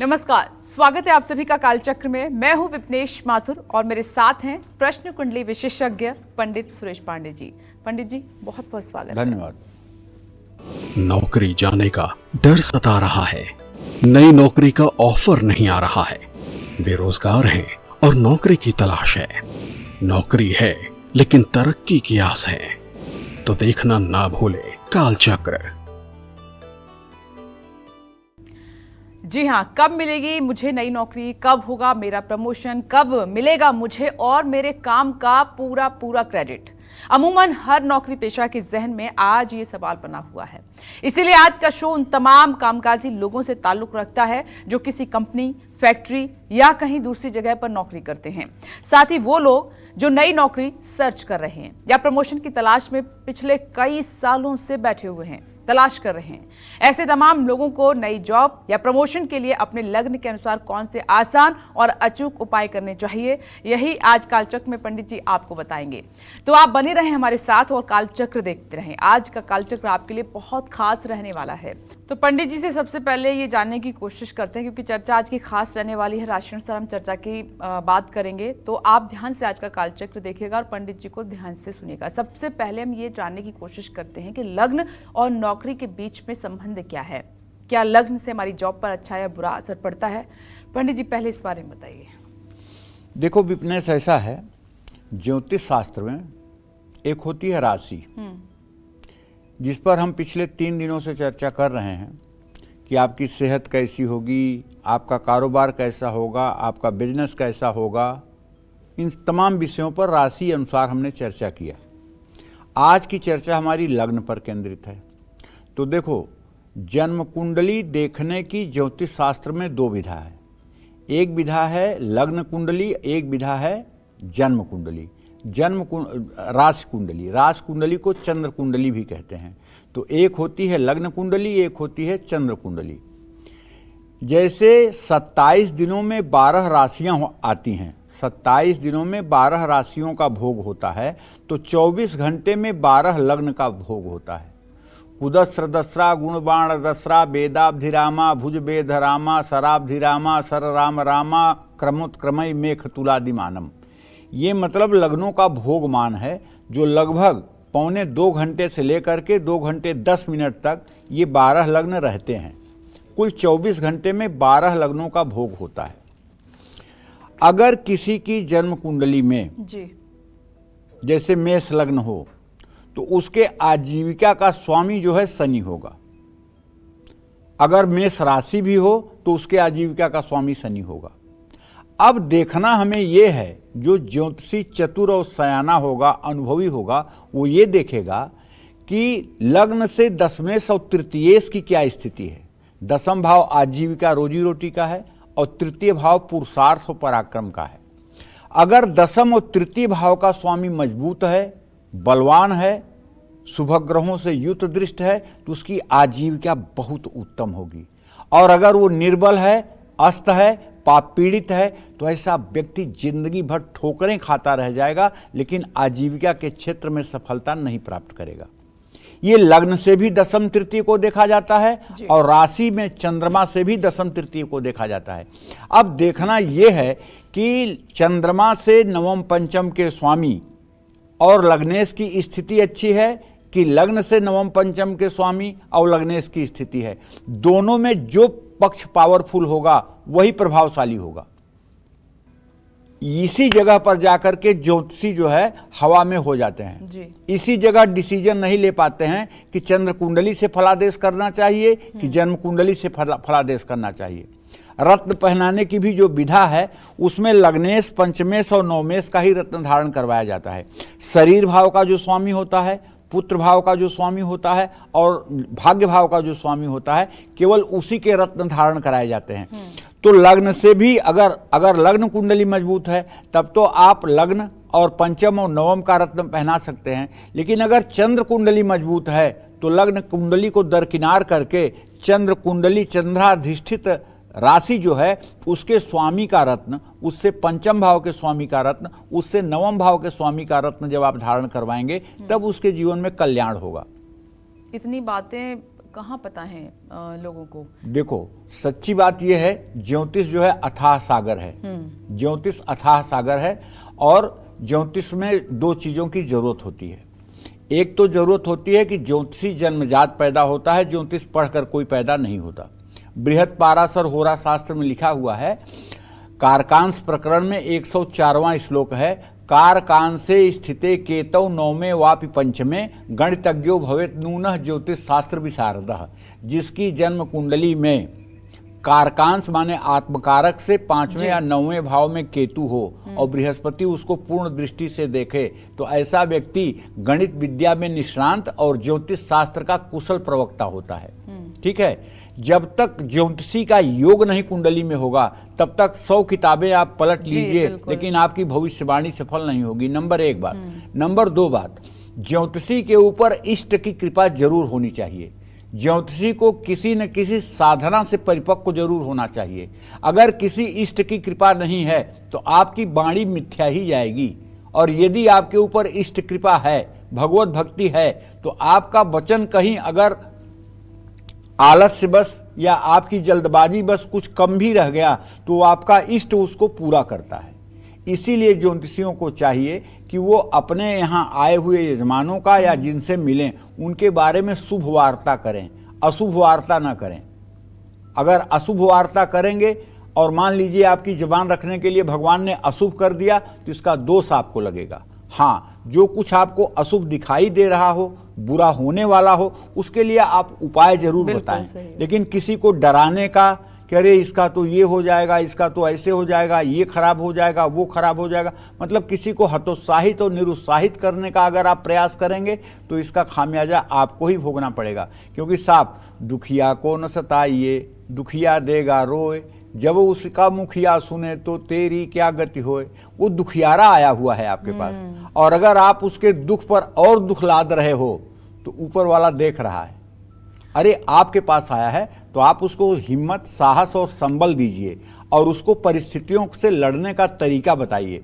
नमस्कार, स्वागत है आप सभी का कालचक्र में। मैं हूं विपनेश माथुर और मेरे साथ हैं प्रश्न कुंडली विशेषज्ञ पंडित सुरेश पांडे जी। पंडित जी, बहुत बहुत स्वागत। धन्यवाद। नौकरी जाने का डर सता रहा है, नई नौकरी का ऑफर नहीं आ रहा है, बेरोजगार हैं और नौकरी की तलाश है, नौकरी है लेकिन तरक्की की आस है, तो देखना ना भूले कालचक्र। जी हाँ, कब मिलेगी मुझे नई नौकरी, कब होगा मेरा प्रमोशन, कब मिलेगा मुझे और मेरे काम का पूरा पूरा क्रेडिट। अमूमन हर नौकरी पेशा के जहन में आज ये सवाल बना हुआ है। इसीलिए आज का शो उन तमाम कामकाजी लोगों से ताल्लुक रखता है जो किसी कंपनी, फैक्ट्री या कहीं दूसरी जगह पर नौकरी करते हैं। साथ ही वो लोग जो नई नौकरी सर्च कर रहे हैं या प्रमोशन की तलाश में पिछले कई सालों से बैठे हुए हैं, तलाश कर रहे हैं। ऐसे तमाम लोगों को नई जॉब या प्रमोशन के लिए अपने लग्न के अनुसार कौन से आसान और अचूक उपाय करने चाहिए, यही आज कालचक्र में पंडित जी आपको बताएंगे। तो आप बने रहें हमारे साथ और कालचक्र देखते रहें। आज का कालचक्र आपके लिए बहुत खास रहने वाला है। तो पंडित जी से सबसे पहले ये जानने की कोशिश करते हैं, क्योंकि चर्चा आज की खास रहने वाली है, राशिनुसार हम चर्चा की बात करेंगे, तो आप ध्यान से आज का कालचक्र देखिएगा और पंडित जी को ध्यान से सुनिएगा। सबसे पहले हम ये जानने की कोशिश करते हैं कि लग्न और नौकरी के बीच में संबंध क्या है। क्या लग्न से हमारी जॉब पर अच्छा या बुरा असर पड़ता है? पंडित जी पहले इस बारे में बताइए। देखो विपनेश, ऐसा है, ज्योतिष शास्त्र में एक होती है राशि, जिस पर हम पिछले 3 दिनों से चर्चा कर रहे हैं कि आपकी सेहत कैसी होगी, आपका कारोबार कैसा होगा, आपका बिजनेस कैसा होगा। इन तमाम विषयों पर राशि अनुसार हमने चर्चा किया। आज की चर्चा हमारी लग्न पर केंद्रित है। तो देखो, जन्म कुंडली देखने की ज्योतिष शास्त्र में 2 विधा है। एक विधा है लग्न कुंडली, एक विधा है जन्म कुंडली। राशि कुंडली, राशि कुंडली को चंद्र कुंडली भी कहते हैं। तो एक होती है लग्न कुंडली, एक होती है चंद्र कुंडली। जैसे 27 दिनों में 12 राशियां आती हैं, 27 दिनों में 12 राशियों का भोग होता है, तो 24 घंटे में 12 लग्न का भोग होता है। कुदस्र दस्रा गुणबाण दस्रा वेदाब्धिरामा भुज बेधरामा शराब्धिरामा सर राम रामा क्रमोत्क्रमय मेघ तुलादिमानम। ये मतलब लग्नों का भोगमान है, जो लगभग 1.25 घंटे से लेकर के 2 घंटे 10 मिनट तक ये 12 लग्न रहते हैं। कुल 24 घंटे में 12 लग्नों का भोग होता है। अगर किसी की जन्म कुंडली में जी जैसे मेष लग्न हो, तो उसके आजीविका का स्वामी जो है शनि होगा। अगर मेष राशि भी हो तो उसके आजीविका का स्वामी शनि होगा। अब देखना हमें यह है, जो ज्योतिषी चतुर और सयाना होगा, अनुभवी होगा, वो ये देखेगा कि लग्न से दशमेश और तृतीयेश की क्या स्थिति है। दशम भाव आजीविका रोजी रोटी का है और तृतीय भाव पुरुषार्थ और पराक्रम का है। अगर दशम और तृतीय भाव का स्वामी मजबूत है, बलवान है, शुभ ग्रहों से युक्त दृष्ट है, तो उसकी आजीविका बहुत उत्तम होगी। और अगर वो निर्बल है, अस्त है, पाप पीड़ित है, तो ऐसा व्यक्ति जिंदगी भर ठोकरें खाता रह जाएगा, लेकिन आजीविका के क्षेत्र में सफलता नहीं प्राप्त करेगा। ये लग्न से भी दशम तृतीय को देखा जाता है और राशि में चंद्रमा से भी दशम तृतीय को देखा जाता है। अब देखना यह है कि चंद्रमा से नवम पंचम के स्वामी और लग्नेश की स्थिति अच्छी है कि लग्न से नवम पंचम के स्वामी और लग्नेश की स्थिति है। दोनों में जो पक्ष पावरफुल होगा वही प्रभावशाली होगा। इसी जगह पर जाकर के ज्योतिषी जो है हवा में हो जाते हैं जी। इसी जगह डिसीजन नहीं ले पाते हैं कि चंद्र कुंडली से फलादेश करना चाहिए कि जन्म कुंडली से फलादेश करना चाहिए। रत्न पहनाने की भी जो विधा है, उसमें लग्नेश, पंचमेश और नवमेश का ही रत्न धारण करवाया जाता है। शरीर भाव का जो स्वामी होता है, पुत्र भाव का जो स्वामी होता है और भाग्य भाव का जो स्वामी होता है, केवल उसी के रत्न धारण कराए जाते हैं। तो लग्न से भी अगर लग्न कुंडली मजबूत है, तब तो आप लग्न और पंचम और नवम का रत्न पहना सकते हैं। लेकिन अगर चंद्र कुंडली मजबूत है, तो लग्न कुंडली को दरकिनार करके चंद्र कुंडली, चंद्राधिष्ठित राशि जो है, उसके स्वामी का रत्न, उससे पंचम भाव के स्वामी का रत्न, उससे नवम भाव के स्वामी का रत्न जब आप धारण करवाएंगे, तब उसके जीवन में कल्याण होगा। इतनी बातें कहाँ पता है लोगों को? देखो, सच्ची बात यह है, ज्योतिष जो है अथाह सागर है। ज्योतिष अथाह सागर है, और ज्योतिष में दो चीजों की जरूरत होती है। एक तो जरूरत होती है कि ज्योतिषी जन्मजात पैदा होता है, ज्योतिष पढ़कर कोई पैदा नहीं होता। बृहत पाराशर होरा शास्त्र में लिखा हुआ है, कारकांश प्रकरण में 104वां श्लोक है, कारकांसे स्थिते केतौ नौमे वापि पंचमे गणितज्ञो भवेत नूनः ज्योतिष शास्त्र विशारदः। जिसकी जन्म कुंडली में कारकांश माने आत्मकारक से 5वें या 9वें भाव में केतु हो और बृहस्पति उसको पूर्ण दृष्टि से देखे, तो ऐसा व्यक्ति गणित विद्या में निष्णांत और ज्योतिष शास्त्र का कुशल प्रवक्ता होता है। ठीक है, जब तक ज्योतिषी का योग नहीं कुंडली में होगा तब तक 100 किताबें आप पलट लीजिए, लेकिन आपकी भविष्यवाणी सफल नहीं होगी। नंबर 1 बात। नंबर 2 बात, ज्योतिषी के ऊपर इष्ट की कृपा जरूर होनी चाहिए। ज्योतिषी को किसी न किसी साधना से परिपक्व जरूर होना चाहिए। अगर किसी इष्ट की कृपा नहीं है तो आपकी वाणी मिथ्या ही जाएगी, और यदि आपके ऊपर इष्ट कृपा है, भगवत भक्ति है, तो आपका वचन कहीं अगर आलस्य बस या आपकी जल्दबाजी बस कुछ कम भी रह गया तो आपका इष्ट उसको पूरा करता है। इसीलिए ज्योतिषियों को चाहिए कि वो अपने यहाँ आए हुए यजमानों का या जिनसे मिलें उनके बारे में शुभ वार्ता करें, अशुभ वार्ता ना करें। अगर अशुभ वार्ता करेंगे और मान लीजिए आपकी जुबान रखने के लिए भगवान ने अशुभ कर दिया तो इसका दोष आपको लगेगा। हाँ, जो कुछ आपको अशुभ दिखाई दे रहा हो, बुरा होने वाला हो, उसके लिए आप उपाय जरूर बताएं, लेकिन किसी को डराने का कि अरे इसका तो ये हो जाएगा, इसका तो ऐसे हो जाएगा, ये खराब हो जाएगा, वो खराब हो जाएगा, मतलब किसी को हतोत्साहित और निरुत्साहित करने का अगर आप प्रयास करेंगे तो इसका खामियाजा आपको ही भोगना पड़ेगा। क्योंकि साफ, दुखिया को न सताइए, दुखिया देगा रोए, जब उसका मुखिया सुने तो तेरी क्या गति होए। वो दुखियारा आया हुआ है आपके पास, और अगर आप उसके दुख पर और दुख लाद रहे हो तो ऊपर वाला देख रहा है। अरे आपके पास आया है तो आप उसको हिम्मत, साहस और संबल दीजिए, और उसको परिस्थितियों से लड़ने का तरीका बताइए।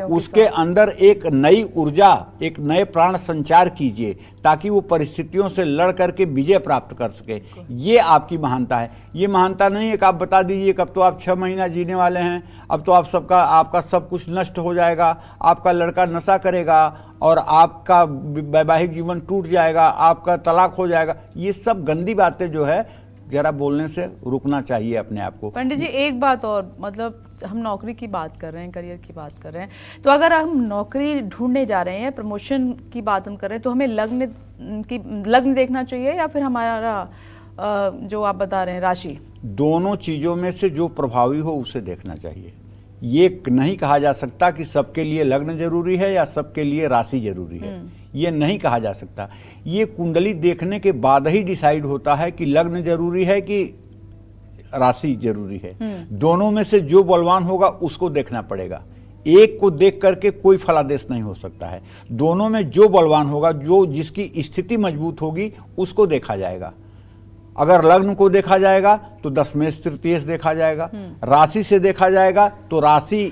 उसके अंदर एक नई ऊर्जा, एक नए प्राण संचार कीजिए ताकि वो परिस्थितियों से लड़ करके विजय प्राप्त कर सके। ये आपकी महानता है। ये महानता नहीं है कि आप बता दीजिए कब तो आप 6 महीना जीने वाले हैं, अब तो आपका सब कुछ नष्ट हो जाएगा, आपका लड़का नशा करेगा और आपका वैवाहिक जीवन टूट जाएगा, आपका तलाक हो जाएगा। ये सब गंदी बातें जो है जरा बोलने से रुकना चाहिए अपने आप को। पंडित जी, एक बात और, मतलब हम नौकरी की बात कर रहे हैं, करियर की बात कर रहे हैं, तो अगर हम नौकरी ढूंढने जा रहे हैं, प्रमोशन की बात हम कर रहे हैं, तो हमें लग्न देखना चाहिए या फिर हमारा जो आप बता रहे हैं राशि? दोनों चीजों में से जो प्रभावी हो उसे देखना चाहिए। ये नहीं कहा जा सकता कि सबके लिए लग्न जरूरी है या सबके लिए राशि जरूरी है, ये नहीं कहा जा सकता। ये कुंडली देखने के बाद ही डिसाइड होता है कि लग्न जरूरी है कि राशि जरूरी है। दोनों में से जो बलवान होगा उसको देखना पड़ेगा। एक को देख करके कोई फलादेश नहीं हो सकता है। दोनों में जो बलवान होगा, जो जिसकी स्थिति मजबूत होगी, उसको देखा जाएगा। अगर लग्न को देखा जाएगा तो 10वें तृतीय देखा जाएगा, राशि से देखा जाएगा तो राशि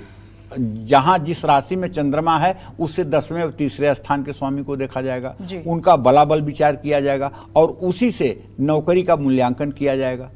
जहां जिस राशि में चंद्रमा है उससे 10वें और तीसरे स्थान के स्वामी को देखा जाएगा, उनका बलाबल विचार किया जाएगा और उसी से नौकरी का मूल्यांकन किया जाएगा।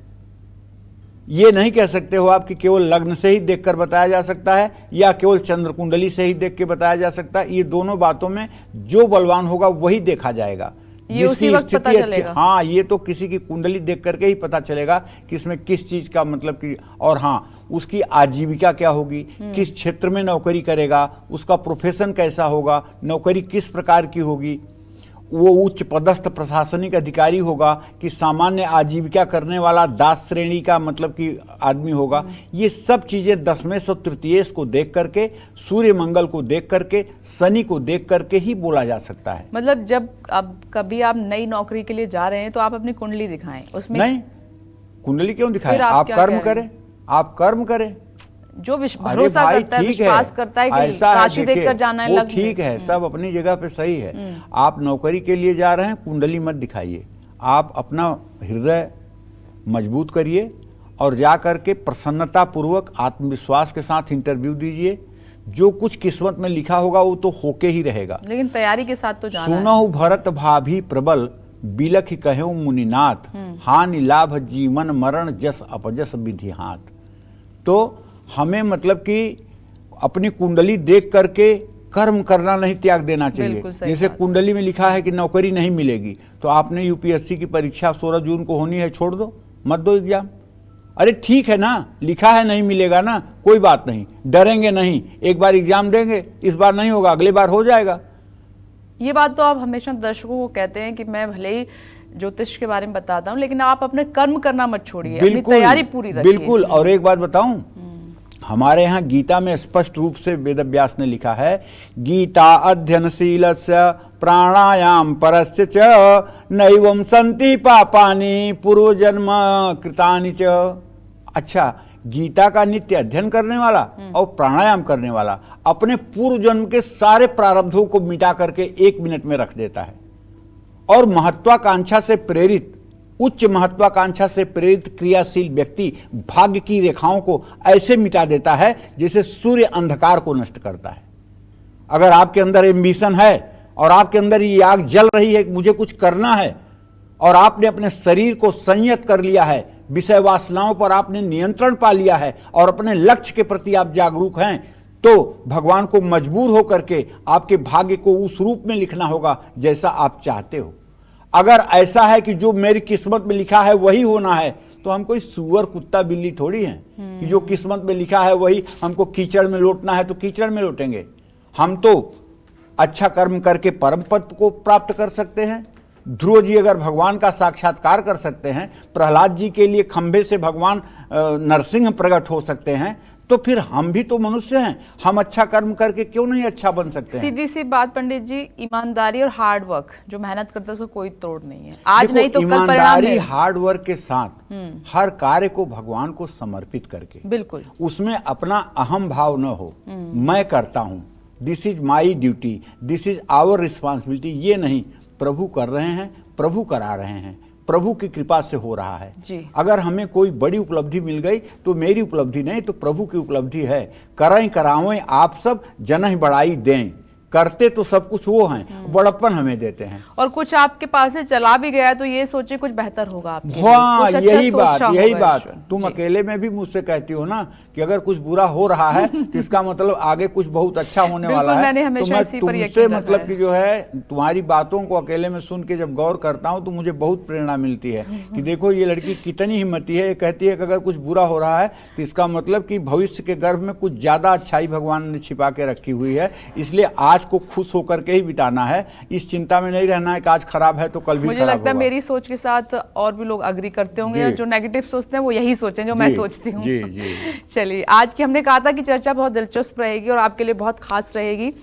ये नहीं कह सकते हो आप कि केवल लग्न से ही देखकर बताया जा सकता है या केवल चंद्र कुंडली से ही देख के बताया जा सकता है। ये दोनों बातों में जो बलवान होगा वही देखा जाएगा, जिसकी स्थिति अच्छी। हाँ, ये तो किसी की कुंडली देख करके ही पता चलेगा कि इसमें किस चीज का मतलब कि, और हाँ, उसकी आजीविका क्या होगी, किस क्षेत्र में नौकरी करेगा, उसका प्रोफेशन कैसा होगा, नौकरी किस प्रकार की होगी, वो उच्च पदस्थ प्रशासनिक अधिकारी होगा कि सामान्य आजीविका करने वाला दास श्रेणी का मतलब कि आदमी होगा। ये सब चीजें 10वें से तृतीयेश को देख करके, सूर्य मंगल को देख करके, शनि को देख करके ही बोला जा सकता है। मतलब जब अब कभी आप नई नौकरी के लिए जा रहे हैं तो आप अपनी कुंडली दिखाएं, उसमें नहीं, कुंडली क्यों दिखाएं? आप कर्म करें, आप कर्म करें। जो भरोसा करता है, विश्वास करता है कि राशि देखकर जाना है, लग्न ठीक है, सब अपनी जगह पे सही है। आप नौकरी के लिए जा रहे हैं, कुंडली मत दिखाइए। आप अपना हृदय मजबूत करिए और जा करके प्रसन्नता पूर्वक आत्मविश्वास के साथ इंटरव्यू दीजिए। जो कुछ किस्मत में लिखा होगा वो तो होके ही रहेगा, लेकिन तैयारी के साथ तो जाना है। सुनहु भरत भाभी प्रबल बिलख कहूँ मुनिनाथ, हानि लाभ जीवन मरण जस अपजस विधि हाथ। तो हमें मतलब कि अपनी कुंडली देख करके कर्म करना नहीं त्याग देना चाहिए। जैसे कुंडली में लिखा है कि नौकरी नहीं मिलेगी, तो आपने यूपीएससी की परीक्षा 16 जून को होनी है, छोड़ दो, मत दो एग्जाम। अरे ठीक है ना, लिखा है नहीं मिलेगा ना, कोई बात नहीं, डरेंगे नहीं, एक बार एग्जाम देंगे, इस बार नहीं होगा अगली बार हो जाएगा। ये बात तो आप हमेशा दर्शकों को कहते हैं कि मैं भले ही ज्योतिष के बारे में बताता हूँ, लेकिन आप अपने कर्म करना मत छोड़िए, अपनी तैयारी पूरी रखिए। बिल्कुल। और एक बात बताऊं, हमारे यहाँ गीता में स्पष्ट रूप से वेदव्यास ने लिखा है, गीता अध्ययनशीलस्य प्राणायाम परस्य च नैवं संति पापानि पूर्व जन्म कृतानि च। अच्छा, गीता का नित्य अध्ययन करने वाला और प्राणायाम करने वाला अपने पूर्व जन्म के सारे प्रारब्धों को मिटा करके 1 मिनट में रख देता है। और महत्वाकांक्षा से प्रेरित, उच्च महत्वाकांक्षा से प्रेरित क्रियाशील व्यक्ति भाग्य की रेखाओं को ऐसे मिटा देता है जैसे सूर्य अंधकार को नष्ट करता है। अगर आपके अंदर एम्बिशन है और आपके अंदर ये आग जल रही है कि मुझे कुछ करना है, और आपने अपने शरीर को संयत कर लिया है, विषय वासनाओं पर आपने नियंत्रण पा लिया है और अपने लक्ष्य के प्रति आप जागरूक हैं, तो भगवान को मजबूर होकर के आपके भाग्य को उस रूप में लिखना होगा जैसा आप चाहते हो। अगर ऐसा है कि जो मेरी किस्मत में लिखा है वही होना है, तो हम कोई सुअर कुत्ता बिल्ली थोड़ी हैं कि जो किस्मत में लिखा है वही हमको कीचड़ में लौटना है तो कीचड़ में लौटेंगे। हम तो अच्छा कर्म करके परम पद को प्राप्त कर सकते हैं। ध्रुव जी अगर भगवान का साक्षात्कार कर सकते हैं, प्रहलाद जी के लिए खंभे से भगवान नरसिंह प्रकट हो सकते हैं, तो फिर हम भी तो मनुष्य हैं, हम अच्छा कर्म करके क्यों नहीं अच्छा बन सकते हैं। सीधी सी बात पंडित जी, ईमानदारी और हार्ड वर्क, जो मेहनत करता है उसको कोई तोड़ नहीं है। आज नहीं तो कल परिणाम है। ईमानदारी, हार्ड वर्क के साथ हर कार्य को भगवान को समर्पित करके, बिल्कुल, उसमें अपना अहम भाव न हो, मैं करता हूं, this is my duty, this is our responsibility, ये नहीं, प्रभु कर रहे हैं, प्रभु करा रहे हैं, प्रभु की कृपा से हो रहा है जी। अगर हमें कोई बड़ी उपलब्धि मिल गई तो मेरी उपलब्धि नहीं, तो प्रभु की उपलब्धि है। करें करावें आप सब, जनहि बड़ाई दें, करते तो सब कुछ वो हैं, बड़प्पन हमें देते हैं। और कुछ आपके पास से चला भी गया तो ये सोचे कुछ बेहतर होगा आपके लिए, हाँ, कुछ अच्छा यही बात तुम जी। अकेले में भी मुझसे कहती हो ना कि अगर कुछ बुरा हो रहा है तो इसका मतलब आगे कुछ बहुत अच्छा होने वाला है। मैंने हमेशा तो इसी पर मैं यकीन तुमसे रखा मतलब है। कि जो है तुम्हारी बातों को अकेले में सुन के जब गौर करता हूँ तो मुझे बहुत प्रेरणा मिलती है कि देखो ये लड़की कितनी हिम्मती है। ये कहती है कि अगर कुछ बुरा हो रहा है तो इसका मतलब कि भविष्य के गर्भ में कुछ ज्यादा अच्छाई भगवान ने छिपा के रखी हुई है, इसलिए आज को खुश होकर के ही बिताना है। इस चिंता में नहीं रहना है कि आज खराब है तो कल भी खराब होगा। मुझे लगता है मेरी सोच के साथ और भी लोग अग्री करते होंगे, जो नेगेटिव सोचते हैं वो यही सोचें जो मैं सोचती हूँ। चलिए, आज की हमने कहा था कि चर्चा बहुत दिलचस्प रहेगी और आपके लिए बहुत खास रहेगी,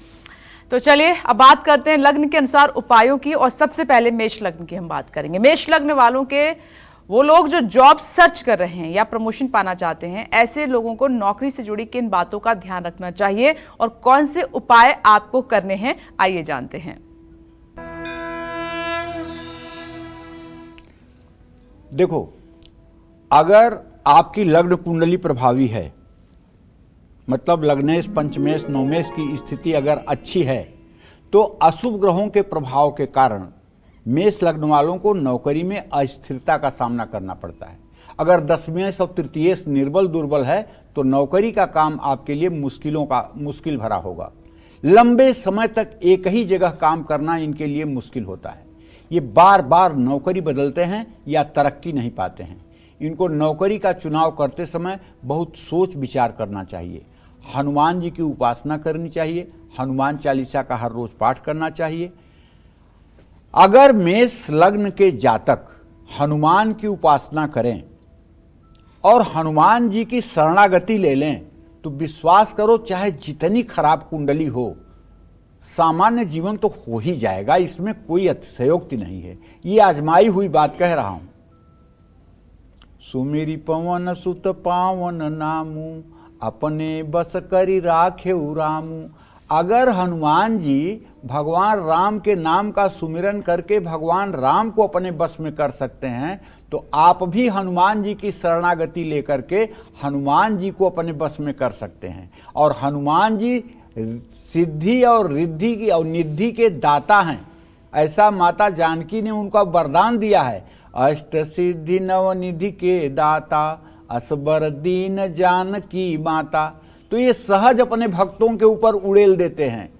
तो चलिए अब बात करते हैं लग्न के अनुसार उपायों की। और सबसे पहले मेष लग्न की हम बात करेंगे। मेष लग्न वालों के वो लोग जो जॉब सर्च कर रहे हैं या प्रमोशन पाना चाहते हैं, ऐसे लोगों को नौकरी से जुड़ी किन बातों का ध्यान रखना चाहिए और कौन से उपाय आपको करने हैं, आइए जानते हैं। देखो, अगर आपकी लग्न कुंडली प्रभावी है, मतलब लग्नेश पंचमेश नवमेश की स्थिति अगर अच्छी है, तो अशुभ ग्रहों के प्रभाव के कारण मेष लग्न वालों को नौकरी में अस्थिरता का सामना करना पड़ता है। अगर दशमेश और तृतीयेश निर्बल दुर्बल है तो नौकरी का काम आपके लिए मुश्किल भरा होगा। लंबे समय तक एक ही जगह काम करना इनके लिए मुश्किल होता है। ये बार बार नौकरी बदलते हैं या तरक्की नहीं पाते हैं। इनको नौकरी का चुनाव करते समय बहुत सोच विचार करना चाहिए। हनुमान जी की उपासना करनी चाहिए, हनुमान चालीसा का हर रोज पाठ करना चाहिए। अगर मेष लग्न के जातक हनुमान की उपासना करें और हनुमान जी की शरणागति ले लें तो विश्वास करो, चाहे जितनी खराब कुंडली हो, सामान्य जीवन तो हो ही जाएगा। इसमें कोई अतिशयोक्ति नहीं है, ये आजमाई हुई बात कह रहा हूं। सुमेरी पवन सुत पावन नामू, अपने बस करी राखेउ रामू। अगर हनुमान जी भगवान राम के नाम का सुमिरन करके भगवान राम को अपने बस में कर सकते हैं, तो आप भी हनुमान जी की शरणागति लेकर के हनुमान जी को अपने बस में कर सकते हैं। और हनुमान जी सिद्धि और रिद्धि की और निधि के दाता हैं। ऐसा माता जानकी ने उनका वरदान दिया है। अष्ट सिद्धि नवनिधि के दाता, असबर दीन जानकी माता। तो ये सहज अपने भक्तों के ऊपर उड़ेल देते हैं।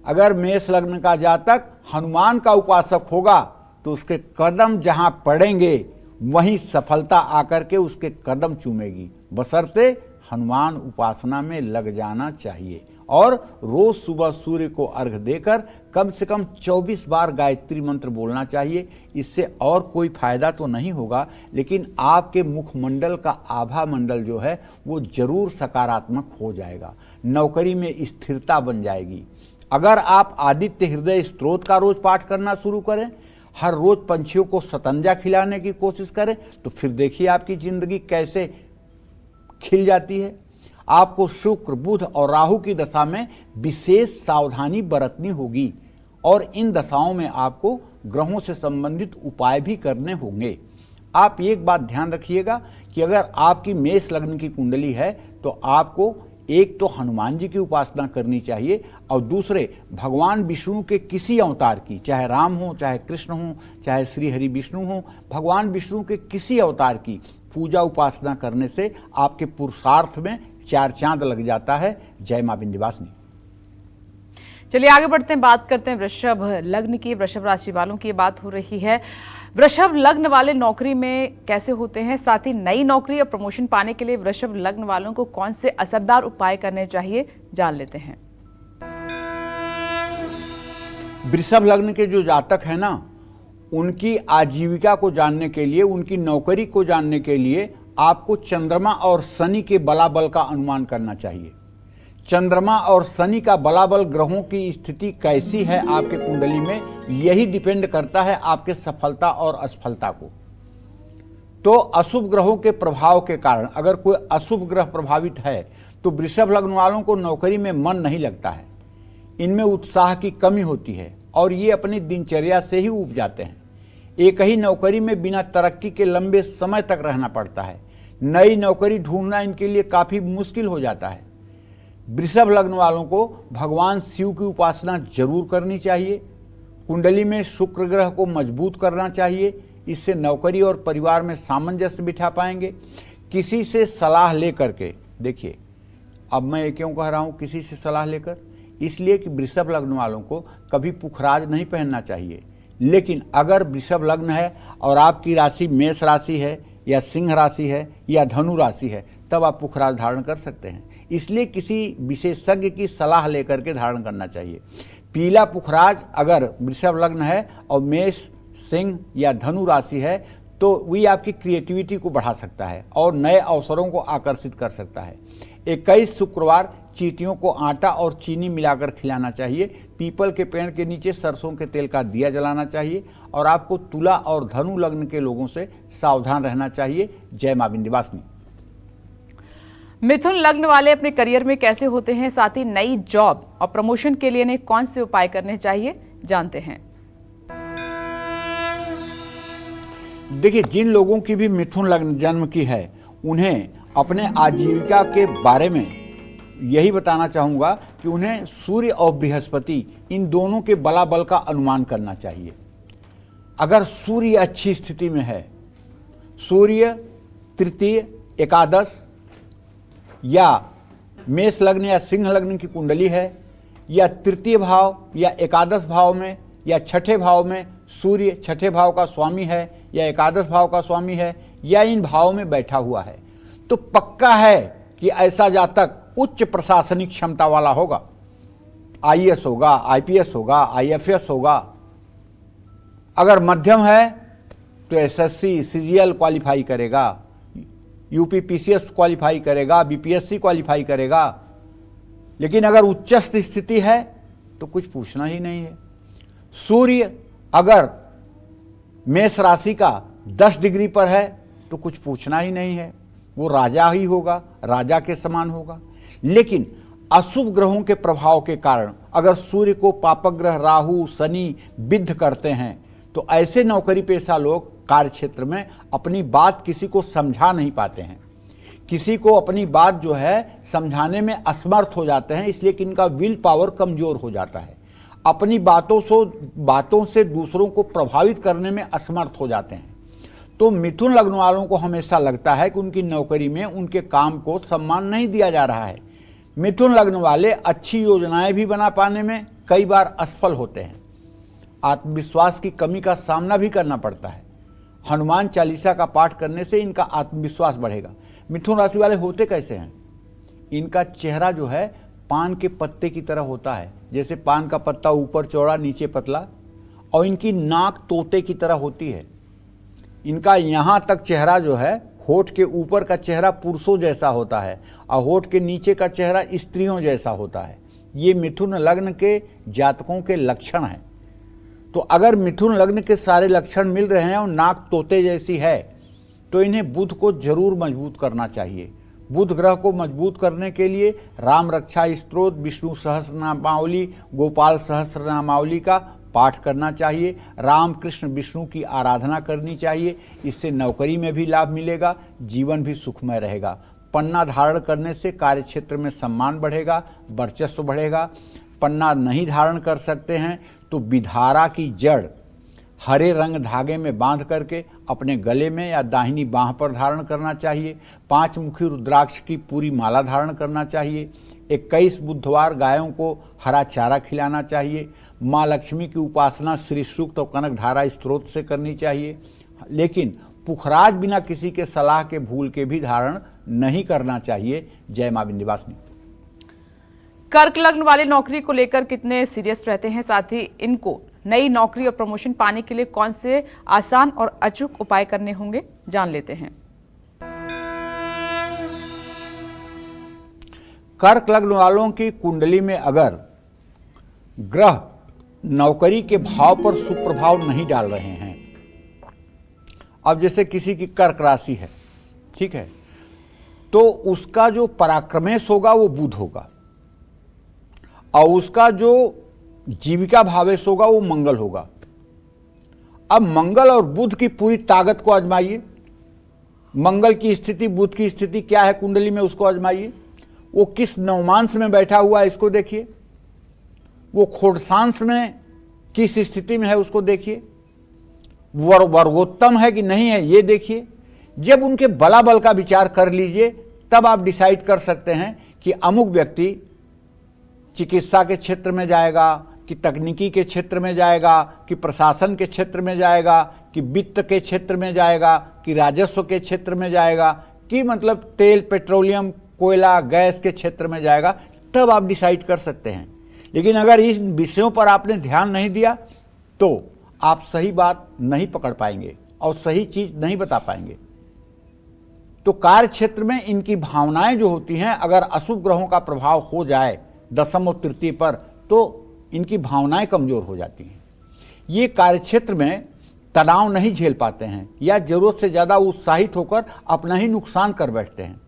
अगर मेष लग्न का जातक हनुमान का उपासक होगा तो उसके कदम जहां पड़ेंगे वहीं सफलता आकर के उसके कदम चूमेगी, बशर्ते हनुमान उपासना में लग जाना चाहिए। और रोज सुबह सूर्य को अर्घ देकर कम से कम 24 बार गायत्री मंत्र बोलना चाहिए। इससे और कोई फायदा तो नहीं होगा, लेकिन आपके मुखमंडल का आभा मंडल जो है वो जरूर सकारात्मक हो जाएगा। नौकरी में स्थिरता बन जाएगी। अगर आप आदित्य हृदय स्तोत्र का रोज पाठ करना शुरू करें, हर रोज पंछियों को सतंजा खिलाने की कोशिश करें, तो फिर देखिए आपकी जिंदगी कैसे खिल जाती है। आपको शुक्र, बुध और राहु की दशा में विशेष सावधानी बरतनी होगी और इन दशाओं में आपको ग्रहों से संबंधित उपाय भी करने होंगे। आप एक बात ध्यान रखिएगा कि अगर आपकी मेष लग्न की कुंडली है तो आपको एक तो हनुमान जी की उपासना करनी चाहिए और दूसरे भगवान विष्णु के किसी अवतार की, चाहे राम हो, चाहे कृष्ण हो, चाहे श्री हरि विष्णु हो, भगवान विष्णु के किसी अवतार की पूजा उपासना करने से आपके पुरुषार्थ में 4 चांद लग जाता है। जय मां विंध्यवासिनी। चलिए आगे बढ़ते हैं, बात करते हैं वृषभ लग्न की। वृषभ राशि वालों की बात हो रही है। वृषभ लग्न वाले नौकरी में कैसे होते हैं, साथ ही नई नौकरी और प्रमोशन पाने के लिए वृषभ लग्न वालों को कौन से असरदार उपाय करने चाहिए, जान लेते हैं। वृषभ लग्न के जो जातक है ना, उनकी आजीविका को जानने के लिए, उनकी नौकरी को जानने के लिए आपको चंद्रमा और शनि के बलाबल का अनुमान करना चाहिए। चंद्रमा और शनि का बलाबल ग्रहों की स्थिति कैसी है आपके कुंडली में, यही डिपेंड करता है आपके सफलता और असफलता को। तो अशुभ ग्रहों के प्रभाव के कारण अगर कोई अशुभ ग्रह प्रभावित है तो वृषभ लग्न वालों को नौकरी में मन नहीं लगता है, इनमें उत्साह की कमी होती है और ये अपनी दिनचर्या से ही ऊब जाते हैं। एक ही नौकरी में बिना तरक्की के लंबे समय तक रहना पड़ता है। नई नौकरी ढूंढना इनके लिए काफी मुश्किल हो जाता है। वृषभ लग्न वालों को भगवान शिव की उपासना जरूर करनी चाहिए। कुंडली में शुक्र ग्रह को मजबूत करना चाहिए, इससे नौकरी और परिवार में सामंजस्य बिठा पाएंगे। किसी से सलाह लेकर के देखिए, अब मैं ये क्यों कह रहा हूँ किसी से सलाह लेकर, इसलिए कि वृषभ लग्न वालों को कभी पुखराज नहीं पहनना चाहिए। लेकिन अगर वृषभ लग्न है और आपकी राशि मेष राशि है या सिंह राशि है या धनु राशि है, तब आप पुखराज धारण कर सकते हैं। इसलिए किसी विशेषज्ञ की सलाह लेकर के धारण करना चाहिए। पीला पुखराज अगर वृषभ लग्न है और मेष, सिंह या धनु राशि है तो वही आपकी क्रिएटिविटी को बढ़ा सकता है और नए अवसरों को आकर्षित कर सकता है। 21 शुक्रवार चींटियों को आटा और चीनी मिलाकर खिलाना चाहिए। पीपल के पेड़ के नीचे सरसों के तेल का दिया जलाना चाहिए और आपको तुला और धनु लग्न के लोगों से सावधान रहना चाहिए। जय मां विंध्यवासिनी। मिथुन लग्न वाले अपने करियर में कैसे होते हैं, साथ ही नई जॉब और प्रमोशन के लिए इन्हें कौन से उपाय करने चाहिए, जानते हैं। देखिए, जिन लोगों की भी मिथुन लग्न जन्म की है उन्हें अपने आजीविका के बारे में यही बताना चाहूँगा कि उन्हें सूर्य और बृहस्पति इन दोनों के बलाबल का अनुमान करना चाहिए। अगर सूर्य अच्छी स्थिति में है, सूर्य तृतीय, एकादश या मेष लग्न या सिंह लग्न की कुंडली है या तृतीय भाव या एकादश भाव में या छठे भाव में सूर्य छठे भाव का स्वामी है या एकादश भाव का स्वामी है या इन भावों में बैठा हुआ है, तो पक्का है कि ऐसा जातक उच्च प्रशासनिक क्षमता वाला होगा। आईएएस होगा, आईपीएस होगा, आईएफएस होगा। अगर मध्यम है तो एसएससी, सीजीएल क्वालिफाई करेगा, यूपी पीसीएस क्वालिफाई करेगा, बीपीएससी क्वालिफाई करेगा। लेकिन अगर उच्चस्थ स्थिति है तो कुछ पूछना ही नहीं है। सूर्य अगर मेष राशि का 10 डिग्री पर है तो कुछ पूछना ही नहीं है, वो राजा ही होगा, राजा के समान होगा। लेकिन अशुभ ग्रहों के प्रभाव के कारण अगर सूर्य को पापक ग्रह राहु, शनि विद्ध करते हैं तो ऐसे नौकरी पेशा लोग कार्य क्षेत्र में अपनी बात किसी को समझा नहीं पाते हैं, किसी को अपनी बात जो है समझाने में असमर्थ हो जाते हैं, इसलिए कि इनका विल पावर कमजोर हो जाता है। अपनी बातों से दूसरों को प्रभावित करने में असमर्थ हो जाते हैं। तो मिथुन लग्न वालों को हमेशा लगता है कि उनकी नौकरी में उनके काम को सम्मान नहीं दिया जा रहा है। मिथुन लग्न वाले अच्छी योजनाएं भी बना पाने में कई बार असफल होते हैं। आत्मविश्वास की कमी का सामना भी करना पड़ता है। हनुमान चालीसा का पाठ करने से इनका आत्मविश्वास बढ़ेगा। मिथुन राशि वाले होते कैसे हैं? इनका चेहरा जो है पान के पत्ते की तरह होता है, जैसे पान का पत्ता ऊपर चौड़ा नीचे पतला, और इनकी नाक तोते की तरह होती है। इनका यहाँ तक चेहरा जो है, होठ के ऊपर का चेहरा पुरुषों जैसा होता है और होठ के नीचे का चेहरा स्त्रियों जैसा होता है। ये मिथुन लग्न के जातकों के लक्षण हैं। तो अगर मिथुन लग्न के सारे लक्षण मिल रहे हैं और नाक तोते जैसी है, तो इन्हें बुध को जरूर मजबूत करना चाहिए। बुध ग्रह को मजबूत करने के लिए राम रक्षा स्तोत्र, विष्णु सहस्रनामावली, गोपाल सहस्रनामावली का पाठ करना चाहिए। राम कृष्ण विष्णु की आराधना करनी चाहिए। इससे नौकरी में भी लाभ मिलेगा, जीवन भी सुखमय रहेगा। पन्ना धारण करने से कार्यक्षेत्र में सम्मान बढ़ेगा, वर्चस्व बढ़ेगा। पन्ना नहीं धारण कर सकते हैं तो विधारा की जड़ हरे रंग धागे में बांध करके अपने गले में या दाहिनी बांह पर धारण करना चाहिए। 5 मुखी रुद्राक्ष की पूरी माला धारण करना चाहिए। 21 बुधवार गायों को हरा चारा खिलाना चाहिए। माँ लक्ष्मी की उपासना श्री सूक्त और कनक धारा स्त्रोत से करनी चाहिए। लेकिन पुखराज बिना किसी के सलाह के भूल के भी धारण नहीं करना चाहिए। जय मां विंध्यवासिनी। कर्क लग्न वाले नौकरी को लेकर कितने सीरियस रहते हैं, साथ ही इनको नई नौकरी और प्रमोशन पाने के लिए कौन से आसान और अचूक उपाय करने होंगे, जान लेते हैं। कर्क लग्न वालों की कुंडली में अगर ग्रह नौकरी के भाव पर सुप्रभाव नहीं डाल रहे हैं, अब जैसे किसी की कर्क राशि है, ठीक है, तो उसका जो पराक्रमेश होगा वो बुध होगा और उसका जो जीविका भावेश होगा वो मंगल होगा। अब मंगल और बुध की पूरी ताकत को आजमाइए। मंगल की स्थिति, बुध की स्थिति क्या है कुंडली में, उसको आजमाइए। वो किस नवमांश में बैठा हुआ है इसको देखिए। वो खोड़सांश में किस स्थिति में है उसको देखिए। वर्गोत्तम है कि नहीं है ये देखिए। जब उनके बलाबल का विचार कर लीजिए, तब आप डिसाइड कर सकते हैं कि अमुक व्यक्ति चिकित्सा के क्षेत्र में जाएगा, कि तकनीकी के क्षेत्र में जाएगा, कि प्रशासन के क्षेत्र में जाएगा, कि वित्त के क्षेत्र में जाएगा, कि राजस्व के क्षेत्र में जाएगा, कि मतलब तेल, पेट्रोलियम, कोयला, गैस के क्षेत्र में जाएगा। तब आप डिसाइड कर सकते हैं। लेकिन अगर इन विषयों पर आपने ध्यान नहीं दिया तो आप सही बात नहीं पकड़ पाएंगे और सही चीज नहीं बता पाएंगे। तो कार्य क्षेत्र में इनकी भावनाएं जो होती हैं, अगर अशुभ ग्रहों का प्रभाव हो जाए दशम और तृतीय पर, तो इनकी भावनाएं कमजोर हो जाती हैं। ये कार्यक्षेत्र में तनाव नहीं झेल पाते हैं या जरूरत से ज्यादा उत्साहित होकर अपना ही नुकसान कर बैठते हैं।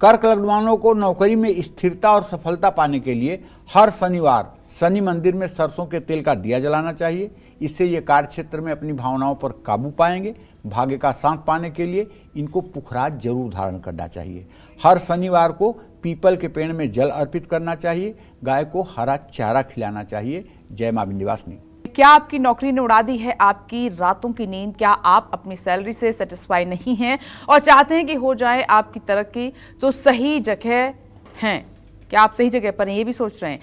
कर्क लग्न वालों को नौकरी में स्थिरता और सफलता पाने के लिए हर शनिवार शनि मंदिर में सरसों के तेल का दिया जलाना चाहिए। इससे ये कार्यक्षेत्र में अपनी भावनाओं पर काबू पाएंगे। भाग्य का साथ पाने के लिए इनको पुखराज जरूर धारण करना चाहिए। हर शनिवार को पीपल के पेड़ में जल अर्पित करना चाहिए। गाय को हरा चारा खिलाना चाहिए। जय मां विंध्यवासिनी। क्या आपकी नौकरी ने उड़ा दी है आपकी रातों की नींद? क्या आप अपनी सैलरी से सेटिस्फाई नहीं हैं और चाहते हैं कि हो जाए आपकी तरक्की? तो सही जगह हैं। क्या आप सही जगह पर हैं, ये भी सोच रहे हैं?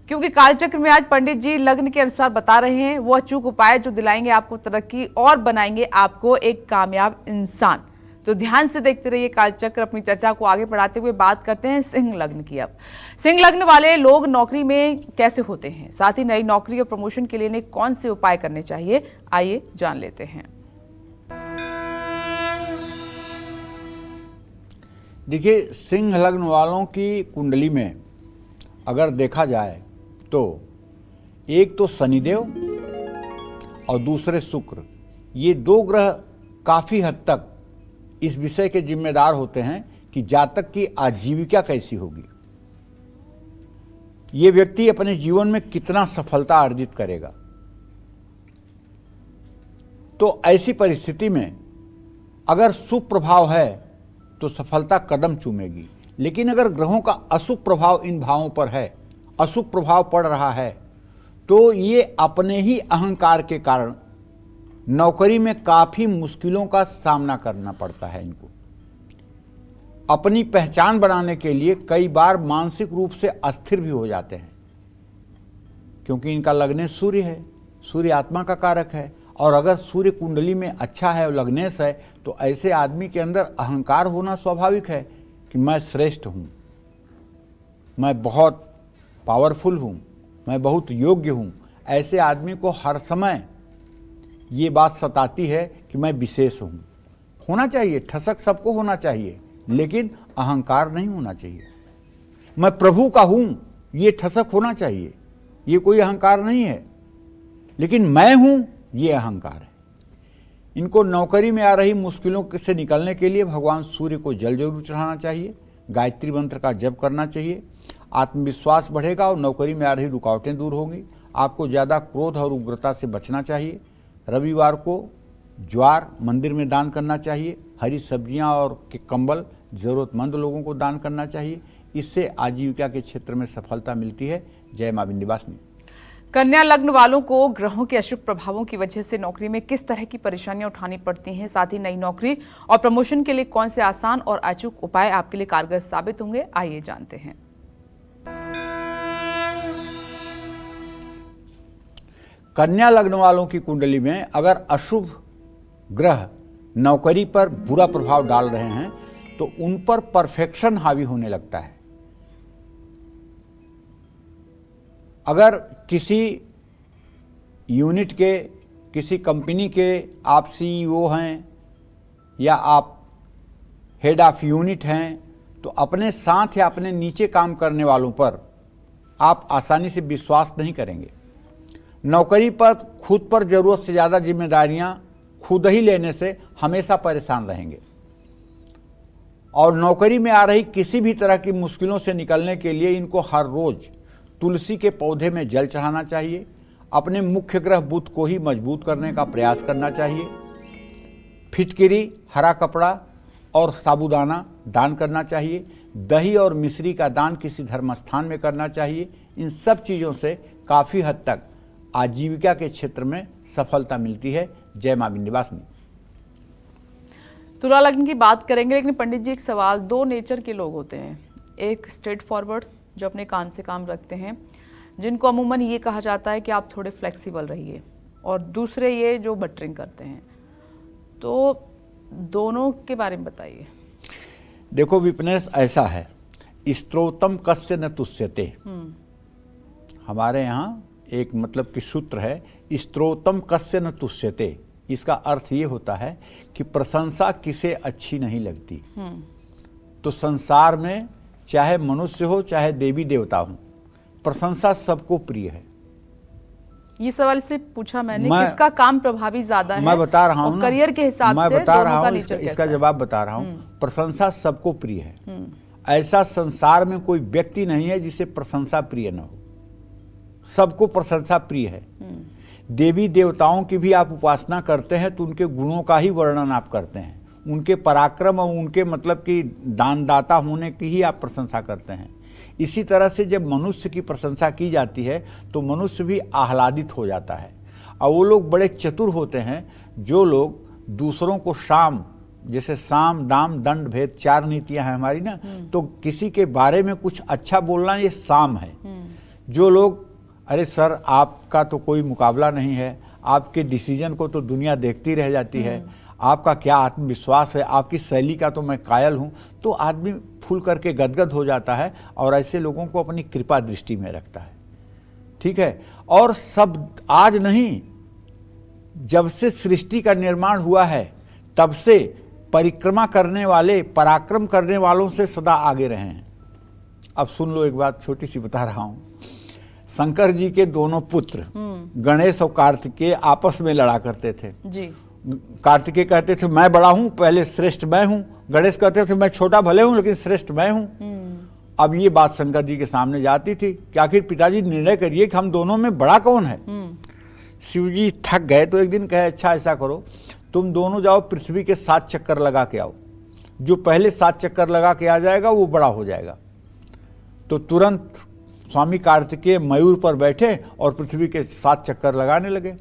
क्योंकि कालचक्र में आज पंडित जी लग्न के अनुसार बता रहे हैं वो अचूक उपाय जो दिलाएंगे आपको तरक्की और बनाएंगे आपको एक कामयाब इंसान। तो ध्यान से देखते रहिए कालचक्र। अपनी चर्चा को आगे बढ़ाते हुए बात करते हैं सिंह लग्न की। अब सिंह लग्न वाले लोग नौकरी में कैसे होते हैं, साथ ही नई नौकरी और प्रमोशन के लिए इन्हें कौन से उपाय करने चाहिए, आइए जान लेते हैं। देखिए, सिंह लग्न वालों की कुंडली में अगर देखा जाए तो एक तो शनिदेव और दूसरे शुक्र, ये 2 ग्रह काफी हद तक इस विषय के जिम्मेदार होते हैं कि जातक की आजीविका कैसी होगी, ये व्यक्ति अपने जीवन में कितना सफलता अर्जित करेगा। तो ऐसी परिस्थिति में अगर शुभ प्रभाव है तो सफलता कदम चूमेगी। लेकिन अगर ग्रहों का अशुभ प्रभाव इन भावों पर है, अशुभ प्रभाव पड़ रहा है, तो ये अपने ही अहंकार के कारण नौकरी में काफी मुश्किलों का सामना करना पड़ता है इनको। अपनी पहचान बनाने के लिए कई बार मानसिक रूप से अस्थिर भी हो जाते हैं, क्योंकि इनका लग्नेश सूर्य है, सूर्य आत्मा का कारक है। और अगर सूर्य कुंडली में अच्छा है और लग्नेश है तो ऐसे आदमी के अंदर अहंकार होना स्वाभाविक है कि मैं श्रेष्ठ हूं, मैं बहुत पावरफुल हूं, मैं बहुत योग्य हूं। ऐसे आदमी को हर समय ये बात सताती है कि मैं विशेष हूं। होना चाहिए, ठसक सबको होना चाहिए, लेकिन अहंकार नहीं होना चाहिए। मैं प्रभु का हूं, ये ठसक होना चाहिए, ये कोई अहंकार नहीं है। लेकिन मैं हूं, ये अहंकार है। इनको नौकरी में आ रही मुश्किलों से निकलने के लिए भगवान सूर्य को जल जरूर चढ़ाना चाहिए, गायत्री मंत्र का जप करना चाहिए। आत्मविश्वास बढ़ेगा और नौकरी में आ रही रुकावटें दूर होंगी। आपको ज़्यादा क्रोध और उग्रता से बचना चाहिए। रविवार को ज्वार मंदिर में दान करना चाहिए। हरी सब्जियां और कंबल ज़रूरतमंद लोगों को दान करना चाहिए। इससे आजीविका के क्षेत्र में सफलता मिलती है। जय मां विंध्यवासिनी। कन्या लग्न वालों को ग्रहों के अशुभ प्रभावों की वजह से नौकरी में किस तरह की परेशानियां उठानी पड़ती हैं, साथ ही नई नौकरी और प्रमोशन के लिए कौन से आसान और अचूक उपाय आपके लिए कारगर साबित होंगे, आइए जानते हैं। कन्या लग्न वालों की कुंडली में अगर अशुभ ग्रह नौकरी पर बुरा प्रभाव डाल रहे हैं तो उन पर परफेक्शन हावी होने लगता है। अगर किसी यूनिट के, किसी कंपनी के आप सीईओ हैं या आप हेड ऑफ यूनिट हैं, तो अपने साथ या अपने नीचे काम करने वालों पर आप आसानी से विश्वास नहीं करेंगे। नौकरी पर खुद पर ज़रूरत से ज़्यादा जिम्मेदारियां खुद ही लेने से हमेशा परेशान रहेंगे। और नौकरी में आ रही किसी भी तरह की मुश्किलों से निकलने के लिए इनको हर रोज़ तुलसी के पौधे में जल चढ़ाना चाहिए। अपने मुख्य ग्रह बुध को ही मजबूत करने का प्रयास करना चाहिए। फिटकिरी, हरा कपड़ा और साबूदाना दान करना चाहिए। दही और मिश्री का दान किसी धर्म स्थान में करना चाहिए। इन सब चीज़ों से काफ़ी हद तक आजीविका के क्षेत्र में सफलता मिलती है। जय मां विंध्यवासिनी। तुला लग्न की बात करेंगे, लेकिन पंडित जी एक सवाल, दो नेचर के लोग होते हैं। एक स्ट्रेट फॉरवर्ड जो अपने काम से काम रखते हैं, जिनको अमूमन ये कहा जाता है कि आप थोड़े फ्लेक्सिबल रहिए, और दूसरे ये जो बटरिंग करते हैं। तो दोनों के बारे में बताइए। देखो विपनेश, ऐसा है, स्त्रोतम कस्य न तुष्यते। हमारे यहाँ एक मतलब कि सूत्र है, स्त्रोतम कस्य न तुष्यते। इसका अर्थ ये होता है कि प्रशंसा किसे अच्छी नहीं लगती। तो संसार में चाहे मनुष्य हो चाहे देवी देवता हो, प्रशंसा सबको प्रिय है। ये सवाल से पूछा मैंने, किसका काम प्रभावी ज्यादा है? मैं बता रहा हूँ, करियर के हिसाब से मैं बता रहा हूँ, इसका इसका जवाब बता रहा हूँ। प्रशंसा सबको प्रिय है। ऐसा संसार में कोई व्यक्ति नहीं है जिसे प्रशंसा प्रिय न हो। सबको प्रशंसा प्रिय है। देवी देवताओं की भी आप उपासना करते हैं तो उनके गुणों का ही वर्णन आप करते हैं, उनके पराक्रम और उनके मतलब कि दानदाता होने की ही आप प्रशंसा करते हैं। इसी तरह से जब मनुष्य की प्रशंसा की जाती है तो मनुष्य भी आह्लादित हो जाता है। और वो लोग बड़े चतुर होते हैं जो लोग दूसरों को जैसे साम दाम दंड भेद 4 नीतियां हैं हमारी ना, तो किसी के बारे में कुछ अच्छा बोलना ये साम है। जो लोग, अरे सर आपका तो कोई मुकाबला नहीं है, आपके डिसीजन को तो दुनिया देखती रह जाती है, आपका क्या आत्मविश्वास है, आपकी शैली का तो मैं कायल हूँ, तो आदमी फूल करके गदगद हो जाता है और ऐसे लोगों को अपनी कृपा दृष्टि में रखता है। ठीक है। और सब आज नहीं, जब से सृष्टि का निर्माण हुआ है तब से परिक्रमा करने वाले, पराक्रम करने वालों से सदा आगे रहे हैं। अब सुन लो, एक बात छोटी सी बता रहा हूं। शंकर जी के दोनों पुत्र गणेश और कार्तिकेय आपस में लड़ा करते थे जी। कार्तिकेय कहते थे मैं बड़ा हूं, पहले श्रेष्ठ मैं हूं। गणेश कहते थे मैं छोटा भले हूं लेकिन श्रेष्ठ मैं हूं। अब ये बात शंकर जी के सामने जाती थी कि आखिर पिताजी निर्णय करिए कि हम दोनों में बड़ा कौन है। शिव जी थक गए तो एक दिन कहे अच्छा ऐसा करो, तुम दोनों जाओ पृथ्वी के 7 चक्कर लगा के आओ, जो पहले 7 चक्कर लगा के आ जाएगा वो बड़ा हो जाएगा। तो तुरंत स्वामी कार्तिकेय मयूर पर बैठे और पृथ्वी के 7 चक्कर लगाने लगे,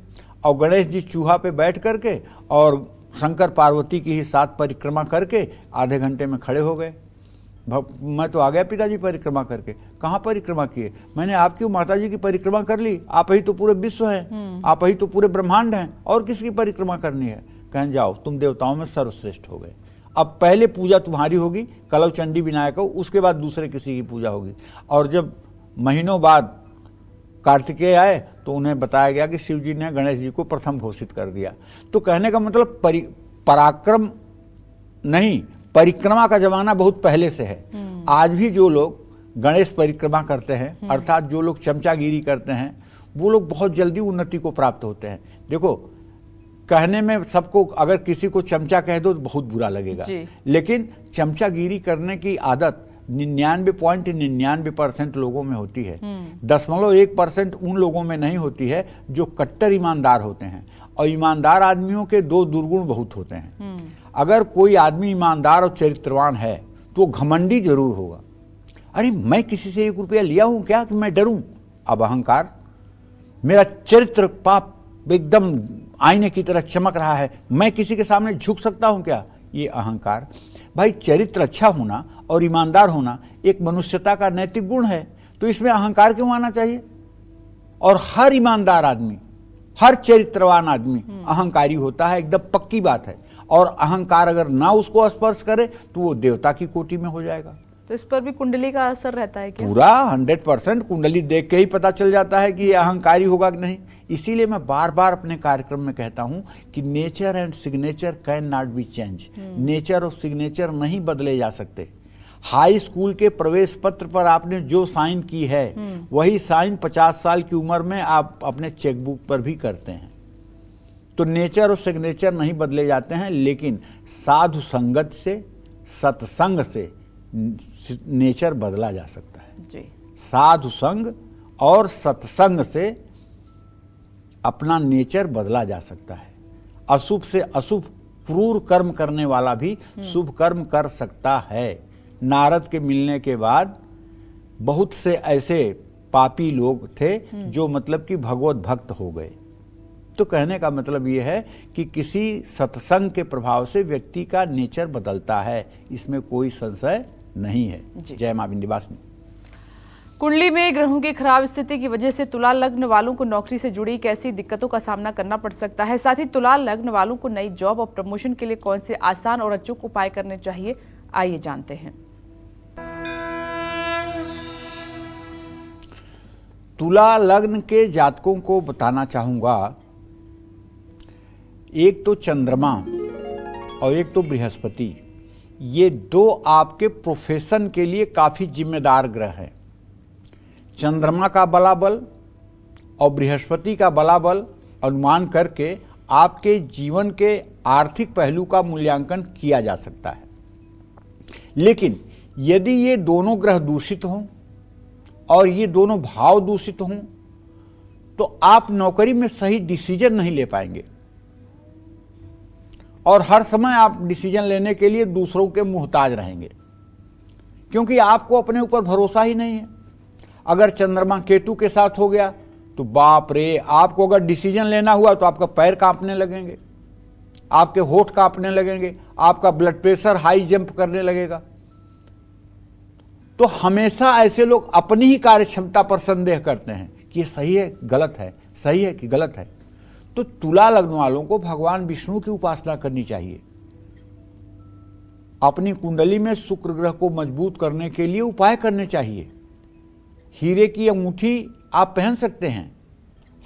और गणेश जी चूहा पे बैठ करके और शंकर पार्वती की ही 7 परिक्रमा करके आधे घंटे में खड़े हो गए। मैं तो आ गया पिताजी परिक्रमा करके। कहाँ परिक्रमा किए? मैंने आपकी माता जी की परिक्रमा कर ली, आप ही तो पूरे विश्व हैं, आप ही तो पूरे ब्रह्मांड हैं, और किसकी परिक्रमा करनी है? कहें जाओ तुम देवताओं में सर्वश्रेष्ठ हो गए, अब पहले पूजा तुम्हारी होगी कलव चंडी विनायक हो, उसके बाद दूसरे किसी की पूजा होगी। और जब महीनों बाद कार्तिकेय आए तो उन्हें बताया गया कि शिव जी ने गणेश जी को प्रथम घोषित कर दिया। तो कहने का मतलब पराक्रम नहीं, परिक्रमा का जमाना बहुत पहले से है। आज भी जो लोग गणेश परिक्रमा करते हैं, अर्थात जो लोग चमचागिरी करते हैं, वो लोग बहुत जल्दी उन्नति को प्राप्त होते हैं। देखो, कहने में सबको, अगर किसी को चमचा कह दो तो बहुत बुरा लगेगा, लेकिन चमचागिरी करने की आदत 99.99% लोगों में होती है। 0.1% उन लोगों में नहीं होती है जो कट्टर ईमानदार होते हैं, और ईमानदार आदमियों के 2 दुर्गुण बहुत होते हैं। अगर कोई आदमी ईमानदार और चरित्रवान है तो घमंडी जरूर होगा। अरे मैं किसी से 1 रुपया लिया हूं क्या कि मैं डरूं? अब अहंकार, मेरा चरित्र पाप एकदम आईने की तरह चमक रहा है, मैं किसी के सामने झुक सकता हूं क्या? ये अहंकार। भाई, चरित्र अच्छा होना और ईमानदार होना एक मनुष्यता का नैतिक गुण है, तो इसमें अहंकार क्यों आना चाहिए? और हर ईमानदार आदमी, हर चरित्रवान आदमी अहंकारी होता है, एकदम पक्की बात है। और अहंकार अगर ना उसको स्पर्श करे तो वो देवता की कोटि में हो जाएगा। तो इस पर भी कुंडली का असर रहता है क्या? पूरा 100% कुंडली देख के ही पता चल जाता है कि ये अहंकारी होगा कि नहीं। इसीलिए मैं बार बार अपने कार्यक्रम में कहता हूं कि nature and signature can not be change. Nature और सिग्नेचर नहीं बदले जा सकते। हाई स्कूल के प्रवेश पत्र पर आपने जो साइन की है वही साइन 50 साल की उम्र में आप अपने चेकबुक पर भी करते हैं। तो नेचर और सिग्नेचर नहीं बदले जाते हैं, लेकिन साधु संगत से, सत्संग से नेचर बदला जा सकता है जी। साधु संग और सत्संग से अपना नेचर बदला जा सकता है। अशुभ से अशुभ क्रूर कर्म करने वाला भी शुभ कर्म कर सकता है। नारद के मिलने के बाद बहुत से ऐसे पापी लोग थे जो मतलब कि भगवत भक्त हो गए। तो कहने का मतलब यह है कि किसी सत्संग के प्रभाव से व्यक्ति का नेचर बदलता है, इसमें कोई संशय नहीं है। जय मां विंध्यवासिनी। कुंडली में ग्रहों की खराब स्थिति की वजह से तुला लग्न वालों को नौकरी से जुड़ी कैसी दिक्कतों का सामना करना पड़ सकता है? साथ ही तुला लग्न वालों को नई जॉब और प्रमोशन के लिए कौन से आसान और अचूक उपाय करने चाहिए, आइए जानते हैं। तुला लग्न के जातकों को बताना चाहूंगा, एक तो चंद्रमा और एक तो बृहस्पति, ये 2 आपके प्रोफेशन के लिए काफी जिम्मेदार ग्रह हैं। चंद्रमा का बलाबल और बृहस्पति का बलाबल अनुमान करके आपके जीवन के आर्थिक पहलू का मूल्यांकन किया जा सकता है। लेकिन यदि ये दोनों ग्रह दूषित हों और ये दोनों भाव दूषित हों तो आप नौकरी में सही डिसीजन नहीं ले पाएंगे, और हर समय आप डिसीजन लेने के लिए दूसरों के मुहताज रहेंगे, क्योंकि आपको अपने ऊपर भरोसा ही नहीं है। अगर चंद्रमा केतु के साथ हो गया तो बाप रे, आपको अगर डिसीजन लेना हुआ तो आपका पैर कांपने लगेंगे, आपके होठ कांपने लगेंगे, आपका ब्लड प्रेशर हाई जंप करने लगेगा। तो हमेशा ऐसे लोग अपनी ही कार्य क्षमता पर संदेह करते हैं कि ये सही है गलत है, सही है कि गलत है। तो तुला लग्न वालों को भगवान विष्णु की उपासना करनी चाहिए। अपनी कुंडली में शुक्र ग्रह को मजबूत करने के लिए उपाय करने चाहिए। हीरे की अंगूठी आप पहन सकते हैं,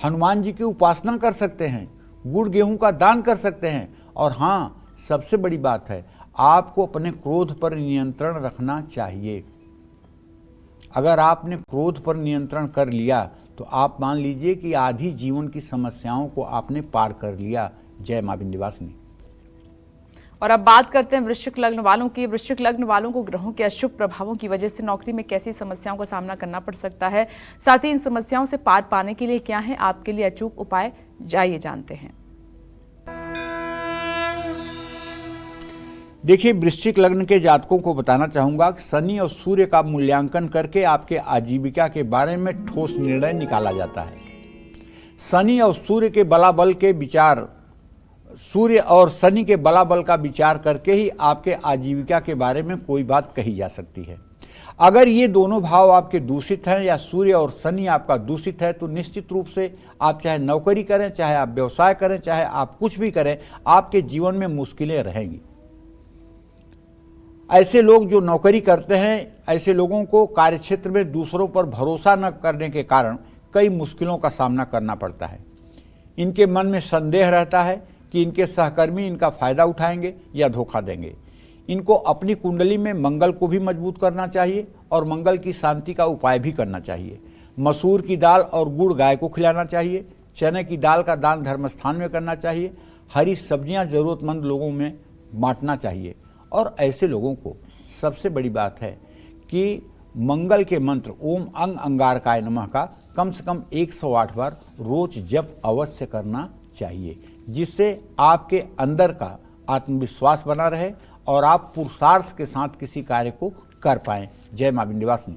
हनुमान जी की उपासना कर सकते हैं, गुड़ गेहूं का दान कर सकते हैं। और हाँ, सबसे बड़ी बात है, आपको अपने क्रोध पर नियंत्रण रखना चाहिए। अगर आपने क्रोध पर नियंत्रण कर लिया तो आप मान लीजिए कि आधी जीवन की समस्याओं को आपने पार कर लिया। जय मां विंध्यवासिनी। और अब बात करते हैं वृश्चिक लग्न वालों की। वृश्चिक लग्न वालों को ग्रहों के अशुभ प्रभावों की वजह से नौकरी में कैसी समस्याओं का सामना करना पड़ सकता है, साथ ही इन समस्याओं से पार पाने के लिए क्या है आपके लिए अचूक उपाय, जाइए जानते हैं। देखिए, वृश्चिक लग्न के जातकों को बताना चाहूंगा कि शनि और सूर्य का मूल्यांकन करके आपके आजीविका के बारे में ठोस निर्णय निकाला जाता है। शनि और सूर्य के बलाबल के विचार, सूर्य और शनि के बलाबल का विचार करके ही आपके आजीविका के बारे में कोई बात कही जा सकती है। अगर ये दोनों भाव आपके दूषित हैं या सूर्य और शनि आपका दूषित है, तो निश्चित रूप से आप चाहे नौकरी करें, चाहे आप व्यवसाय करें, चाहे आप कुछ भी करें, आपके जीवन में मुश्किलें रहेंगी। ऐसे लोग जो नौकरी करते हैं, ऐसे लोगों को कार्यक्षेत्र में दूसरों पर भरोसा न करने के कारण कई मुश्किलों का सामना करना पड़ता है। इनके मन में संदेह रहता है कि इनके सहकर्मी इनका फायदा उठाएंगे या धोखा देंगे। इनको अपनी कुंडली में मंगल को भी मजबूत करना चाहिए और मंगल की शांति का उपाय भी करना चाहिए। मसूर की दाल और गुड़ गाय को खिलाना चाहिए। चने की दाल का दान धर्म स्थान में करना चाहिए। हरी सब्जियां जरूरतमंद लोगों में बांटना चाहिए। और ऐसे लोगों को सबसे बड़ी बात है कि मंगल के मंत्र ओम अंग अंगारकाय नमः का कम से कम 108 बार रोज जप अवश्य करना चाहिए, जिससे आपके अंदर का आत्मविश्वास बना रहे और आप पुरुषार्थ के साथ किसी कार्य को कर पाएं। जय मां विंध्यवासिनी।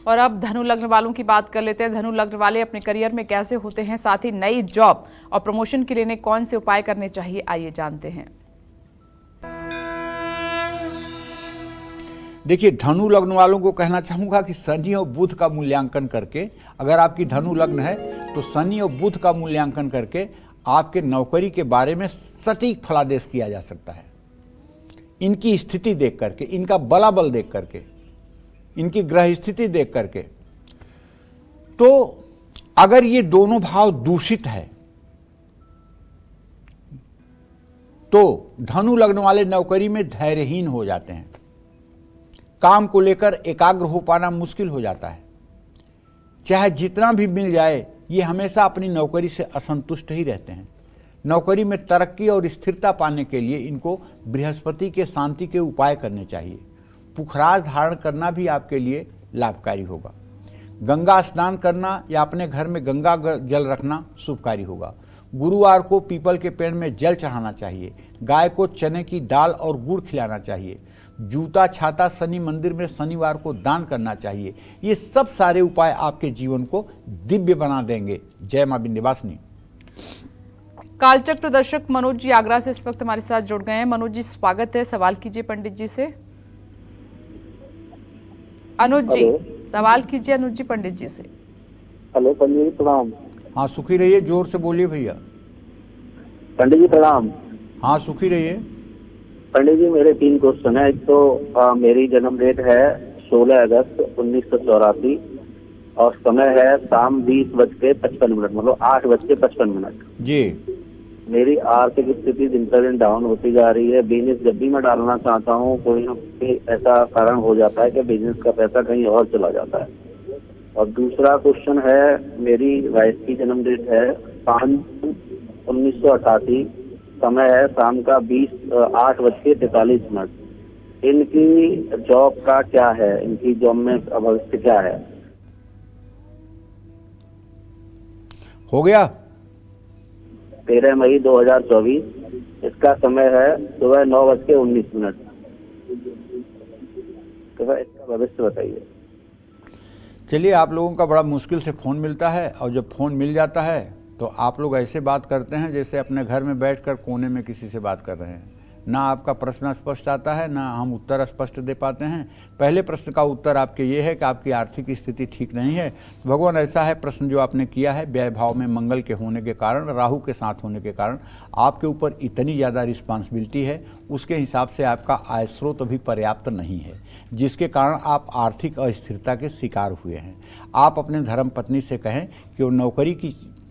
और अब धनु लग्न वालों की बात कर लेते हैं। धनु लग्न वाले अपने करियर में कैसे होते हैं, साथ ही नई जॉब और प्रमोशन के लिए कौन से उपाय करने चाहिए, आइए जानते हैं। देखिए, धनु लग्न वालों को कहना चाहूंगा कि शनि और बुध का मूल्यांकन करके, अगर आपकी धनु लग्न है तो शनि और बुध का मूल्यांकन करके आपके नौकरी के बारे में सटीक फलादेश किया जा सकता है। इनकी स्थिति देख करके, इनका बलाबल देख करके, इनकी ग्रह स्थिति देख करके। तो अगर ये दोनों भाव दूषित है तो धनु लग्न वाले नौकरी में धैर्यहीन हो जाते हैं। काम को लेकर एकाग्र हो पाना मुश्किल हो जाता है। चाहे जितना भी मिल जाए, ये हमेशा अपनी नौकरी से असंतुष्ट ही रहते हैं। नौकरी में तरक्की और स्थिरता पाने के लिए इनको बृहस्पति के शांति के उपाय करने चाहिए। पुखराज धारण करना भी आपके लिए लाभकारी होगा। गंगा स्नान करना या अपने घर में गंगा जल रखना शुभकारी होगा। गुरुवार को पीपल के पेड़ में जल चढ़ाना चाहिए। गाय को चने की दाल और गुड़ खिलाना चाहिए। जूता छाता शनि मंदिर में शनिवार को दान करना चाहिए। ये सब सारे उपाय आपके जीवन को दिव्य बना देंगे। जय मां विंध्यवासिनी। कालचक्र प्रदर्शक मनोज जी आगरा से इस वक्त हमारे साथ जुड़ गए हैं। मनोज जी, स्वागत है। सवाल कीजिए पंडित जी से। अनुज जी, सवाल कीजिए अनुज जी पंडित जी से। हेलो पंडित जी प्रणाम। हाँ, सुखी रहिए, जोर से बोलिए भैया। पंडित जी प्रणाम। हाँ, सुखी रहिए। पंडित जी, मेरे 3 क्वेश्चन है। एक तो मेरी जन्म डेट है 16 अगस्त 1984 और समय है शाम 20:55, मतलब 8:55 जी। मेरी आर्थिक स्थिति दिन पर दिन डाउन होती जा रही है। बिजनेस जब भी मैं डालना चाहता हूँ, कोई ना कोई ऐसा कारण हो जाता है कि बिजनेस का पैसा कहीं और चला जाता है। और दूसरा क्वेश्चन है, मेरी वाइफ की जन्म डेट है 5 1988, समय है शाम का 8:43। इनकी जॉब का क्या है, इनकी जॉब में भविष्य क्या है? हो गया। 13 मई 2024। इसका समय है सुबह 9:19। तो भाई इसका भविष्य बताइए। चलिए, आप लोगों का बड़ा मुश्किल से फ़ोन मिलता है और जब फ़ोन मिल जाता है तो आप लोग ऐसे बात करते हैं जैसे अपने घर में बैठकर कोने में किसी से बात कर रहे हैं। ना आपका प्रश्न स्पष्ट आता है, ना हम उत्तर स्पष्ट दे पाते हैं। पहले प्रश्न का उत्तर आपके ये है कि आपकी आर्थिक स्थिति ठीक नहीं है। भगवान, ऐसा है प्रश्न जो आपने किया है, व्यय भाव में मंगल के होने के कारण, राहु के साथ होने के कारण आपके ऊपर इतनी ज़्यादा रिस्पॉन्सिबिलिटी है, उसके हिसाब से आपका आय स्रोत अभी पर्याप्त नहीं है, जिसके कारण आप आर्थिक अस्थिरता के शिकार हुए हैं। आप अपने धर्मपत्नी से कहें कि वो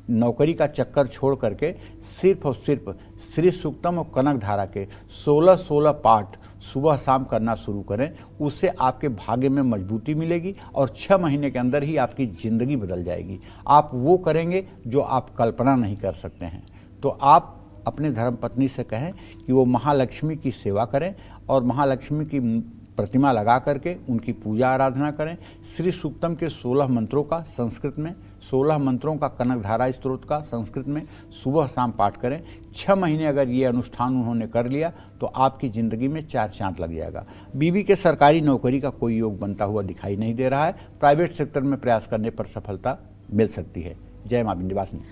नौकरी का चक्कर छोड़ करके सिर्फ और सिर्फ श्री सूक्तम और कनक धारा के 16 पाठ सुबह शाम करना शुरू करें। उससे आपके भाग्य में मजबूती मिलेगी और 6 महीने के अंदर ही आपकी ज़िंदगी बदल जाएगी। आप वो करेंगे जो आप कल्पना नहीं कर सकते हैं। तो आप अपने धर्मपत्नी से कहें कि वो महालक्ष्मी की सेवा करें और महालक्ष्मी की प्रतिमा लगा करके उनकी पूजा आराधना करें। श्री सूक्तम के 16 मंत्रों का संस्कृत में, 16 मंत्रों का कनकधारा स्तोत्र का संस्कृत में सुबह शाम पाठ करें। 6 महीने अगर ये अनुष्ठान उन्होंने कर लिया तो आपकी ज़िंदगी में 4 चांद लग जाएगा। बीबी के सरकारी नौकरी का कोई योग बनता हुआ दिखाई नहीं दे रहा है। प्राइवेट सेक्टर में प्रयास करने पर सफलता मिल सकती है। जय मां विंध्यवासिनी।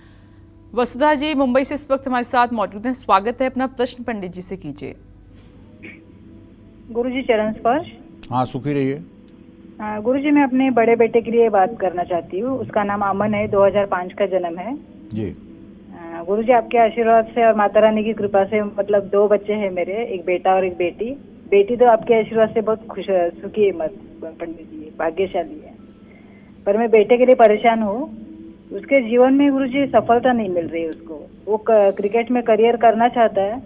वसुधा जी मुंबई से इस वक्त हमारे साथ मौजूद हैं, स्वागत है। अपना प्रश्न पंडित जी से कीजिए। गुरुजी चरण स्पर्श। हाँ, सुखी रहिए। गुरुजी मैं अपने बड़े बेटे के लिए बात करना चाहती हूँ। उसका नाम अमन है, 2005 का जन्म है जी। गुरुजी आपके आशीर्वाद से और माता रानी की कृपा से मतलब 2 बच्चे हैं मेरे, एक बेटा और एक बेटी। बेटी तो आपके आशीर्वाद से बहुत खुश सुखी है, पंडित जी भाग्यशाली है। पर मैं बेटे के लिए परेशान हूँ। उसके जीवन में गुरुजी सफलता नहीं मिल रही उसको। वो क्रिकेट में करियर करना चाहता है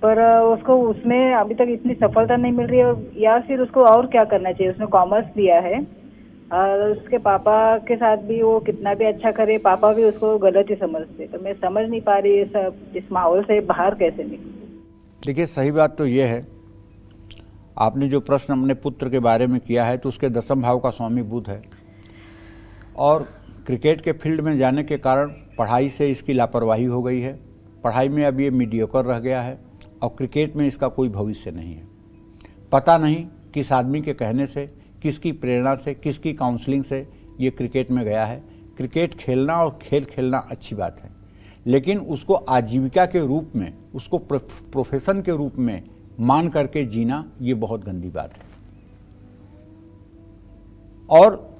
पर उसको उसमें अभी तक इतनी सफलता नहीं मिल रही है। या फिर उसको और क्या करना चाहिए? उसने कॉमर्स लिया है और उसके पापा के साथ भी वो कितना भी अच्छा करे, पापा भी उसको गलत ही समझते। तो मैं समझ नहीं पा रही सब इस माहौल से बाहर कैसे निकलूं। देखिए, सही बात तो ये है, आपने जो प्रश्न अपने पुत्र के बारे में किया है तो उसके 10वें भाव का स्वामी बुध है और क्रिकेट के फील्ड में जाने के कारण पढ़ाई से इसकी लापरवाही हो गई है। पढ़ाई में अब ये मीडियोकर रह गया है और क्रिकेट में इसका कोई भविष्य नहीं है। पता नहीं किस आदमी के कहने से, किसकी प्रेरणा से, किसकी काउंसलिंग से ये क्रिकेट में गया है। क्रिकेट खेलना और खेल खेलना अच्छी बात है, लेकिन उसको आजीविका के रूप में, उसको प्रोफेशन के रूप में मान करके जीना ये बहुत गंदी बात है। और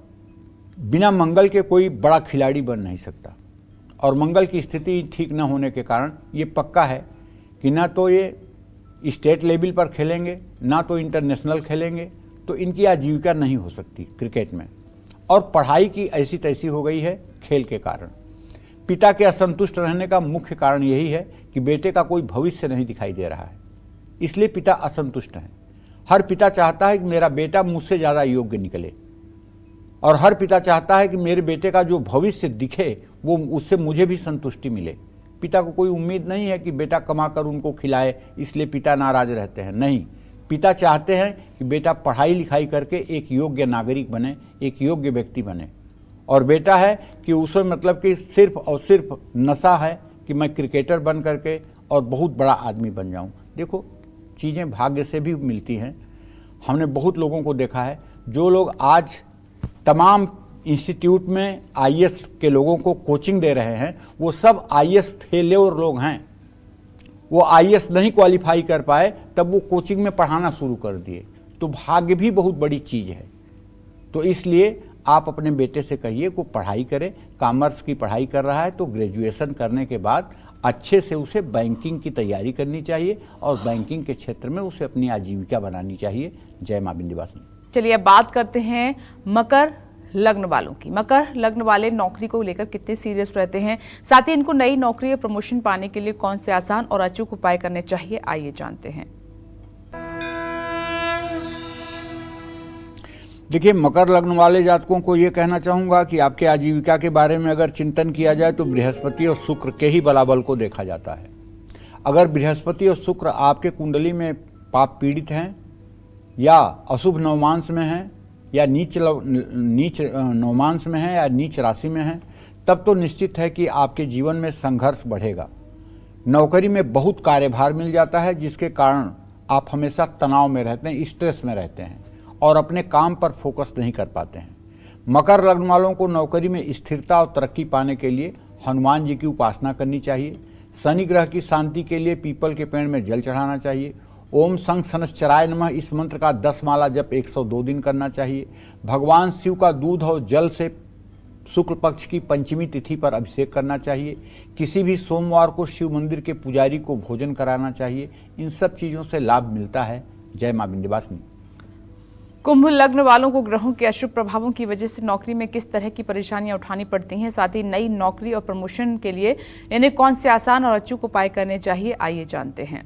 बिना मंगल के कोई बड़ा खिलाड़ी बन नहीं सकता और मंगल की स्थिति ठीक न होने के कारण ये पक्का है कि ना तो ये स्टेट लेवल पर खेलेंगे ना तो इंटरनेशनल खेलेंगे, तो इनकी आजीविका नहीं हो सकती क्रिकेट में। और पढ़ाई की ऐसी तैसी हो गई है खेल के कारण। पिता के असंतुष्ट रहने का मुख्य कारण यही है कि बेटे का कोई भविष्य नहीं दिखाई दे रहा है, इसलिए पिता असंतुष्ट हैं। हर पिता चाहता है कि मेरा बेटा मुझसे ज़्यादा योग्य निकले और हर पिता चाहता है कि मेरे बेटे का जो भविष्य दिखे वो उससे मुझे भी संतुष्टि मिले। पिता को कोई उम्मीद नहीं है कि बेटा कमाकर उनको खिलाए, इसलिए पिता नाराज रहते हैं। नहीं, पिता चाहते हैं कि बेटा पढ़ाई लिखाई करके एक योग्य नागरिक बने, एक योग्य व्यक्ति बने। और बेटा है कि उसे मतलब कि सिर्फ और सिर्फ नशा है कि मैं क्रिकेटर बन करके और बहुत बड़ा आदमी बन जाऊं। देखो, चीज़ें भाग्य से भी मिलती हैं। हमने बहुत लोगों को देखा है, जो लोग आज तमाम इंस्टीट्यूट में आईएएस के लोगों को कोचिंग दे रहे हैं, वो सब आईएएस फेल्योर लोग हैं। वो आईएएस नहीं क्वालिफाई कर पाए, तब वो कोचिंग में पढ़ाना शुरू कर दिए। तो भाग्य भी बहुत बड़ी चीज़ है। तो इसलिए आप अपने बेटे से कहिए को पढ़ाई करे। कॉमर्स की पढ़ाई कर रहा है तो ग्रेजुएशन करने के बाद अच्छे से उसे बैंकिंग की तैयारी करनी चाहिए और बैंकिंग के क्षेत्र में उसे अपनी आजीविका बनानी चाहिए। जय मां विंध्यवासिनी। चलिए अब बात करते हैं मकर लग्न वालों की। मकर लग्न वाले नौकरी को लेकर कितने सीरियस रहते हैं, साथ ही इनको नई नौकरी या प्रमोशन पाने के लिए कौन से आसान और अचूक उपाय करने चाहिए, आइए जानते हैं। देखिए, मकर लग्न वाले जातकों को ये कहना चाहूँगा कि आपके आजीविका के बारे में अगर चिंतन किया जाए तो बृहस्पति और शुक्र के ही बलाबल को देखा जाता है। अगर बृहस्पति और शुक्र आपके कुंडली में पाप पीड़ित हैं या अशुभ नवमांश में हैं या नीच नवमांश में हैं या नीच राशि में हैं, तब तो निश्चित है कि आपके जीवन में संघर्ष बढ़ेगा। नौकरी में बहुत कार्यभार मिल जाता है, जिसके कारण आप हमेशा तनाव में रहते हैं, स्ट्रेस में रहते हैं और अपने काम पर फोकस नहीं कर पाते हैं। मकर लग्न वालों को नौकरी में स्थिरता और तरक्की पाने के लिए हनुमान जी की उपासना करनी चाहिए। शनि ग्रह की शांति के लिए पीपल के पेड़ में जल चढ़ाना चाहिए। ओम संग शनश्चराय नमः इस मंत्र का 10 माला जप 102 दिन करना चाहिए। भगवान शिव का दूध और जल से शुक्ल पक्ष की पंचमी तिथि पर अभिषेक करना चाहिए। किसी भी सोमवार को शिव मंदिर के पुजारी को भोजन कराना चाहिए। इन सब चीज़ों से लाभ मिलता है। जय मां विंध्यवासिनी। कुंभ लग्न वालों को ग्रहों के अशुभ प्रभावों की वजह से नौकरी में किस तरह की परेशानियां उठानी पड़ती हैं, साथ ही नई नौकरी और प्रमोशन के लिए इन्हें कौन से आसान और अचूक उपाय करने चाहिए, आइए जानते हैं।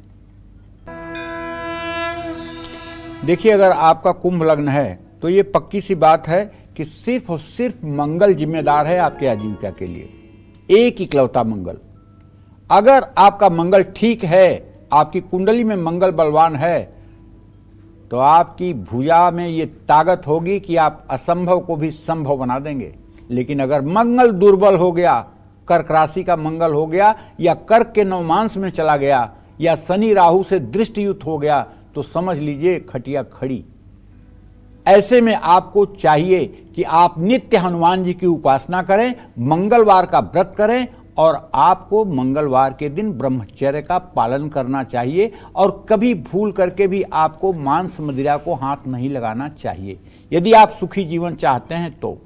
देखिए, अगर आपका कुंभ लग्न है तो ये पक्की सी बात है कि सिर्फ और सिर्फ मंगल जिम्मेदार है आपके आजीविका के लिए, एक इकलौता मंगल। अगर आपका मंगल ठीक है, आपकी कुंडली में मंगल बलवान है, तो आपकी भुजा में ये ताकत होगी कि आप असंभव को भी संभव बना देंगे। लेकिन अगर मंगल दुर्बल हो गया, कर्क राशि का मंगल हो गया, या कर्क के नवमांश में चला गया, या शनि राहु से दृष्टियुक्त हो गया, तो समझ लीजिए खटिया खड़ी। ऐसे में आपको चाहिए कि आप नित्य हनुमान जी की उपासना करें, मंगलवार का व्रत करें, और आपको मंगलवार के दिन ब्रह्मचर्य का पालन करना चाहिए, और कभी भूल करके भी आपको मांस मदिरा को हाथ नहीं लगाना चाहिए यदि आप सुखी जीवन चाहते हैं तो।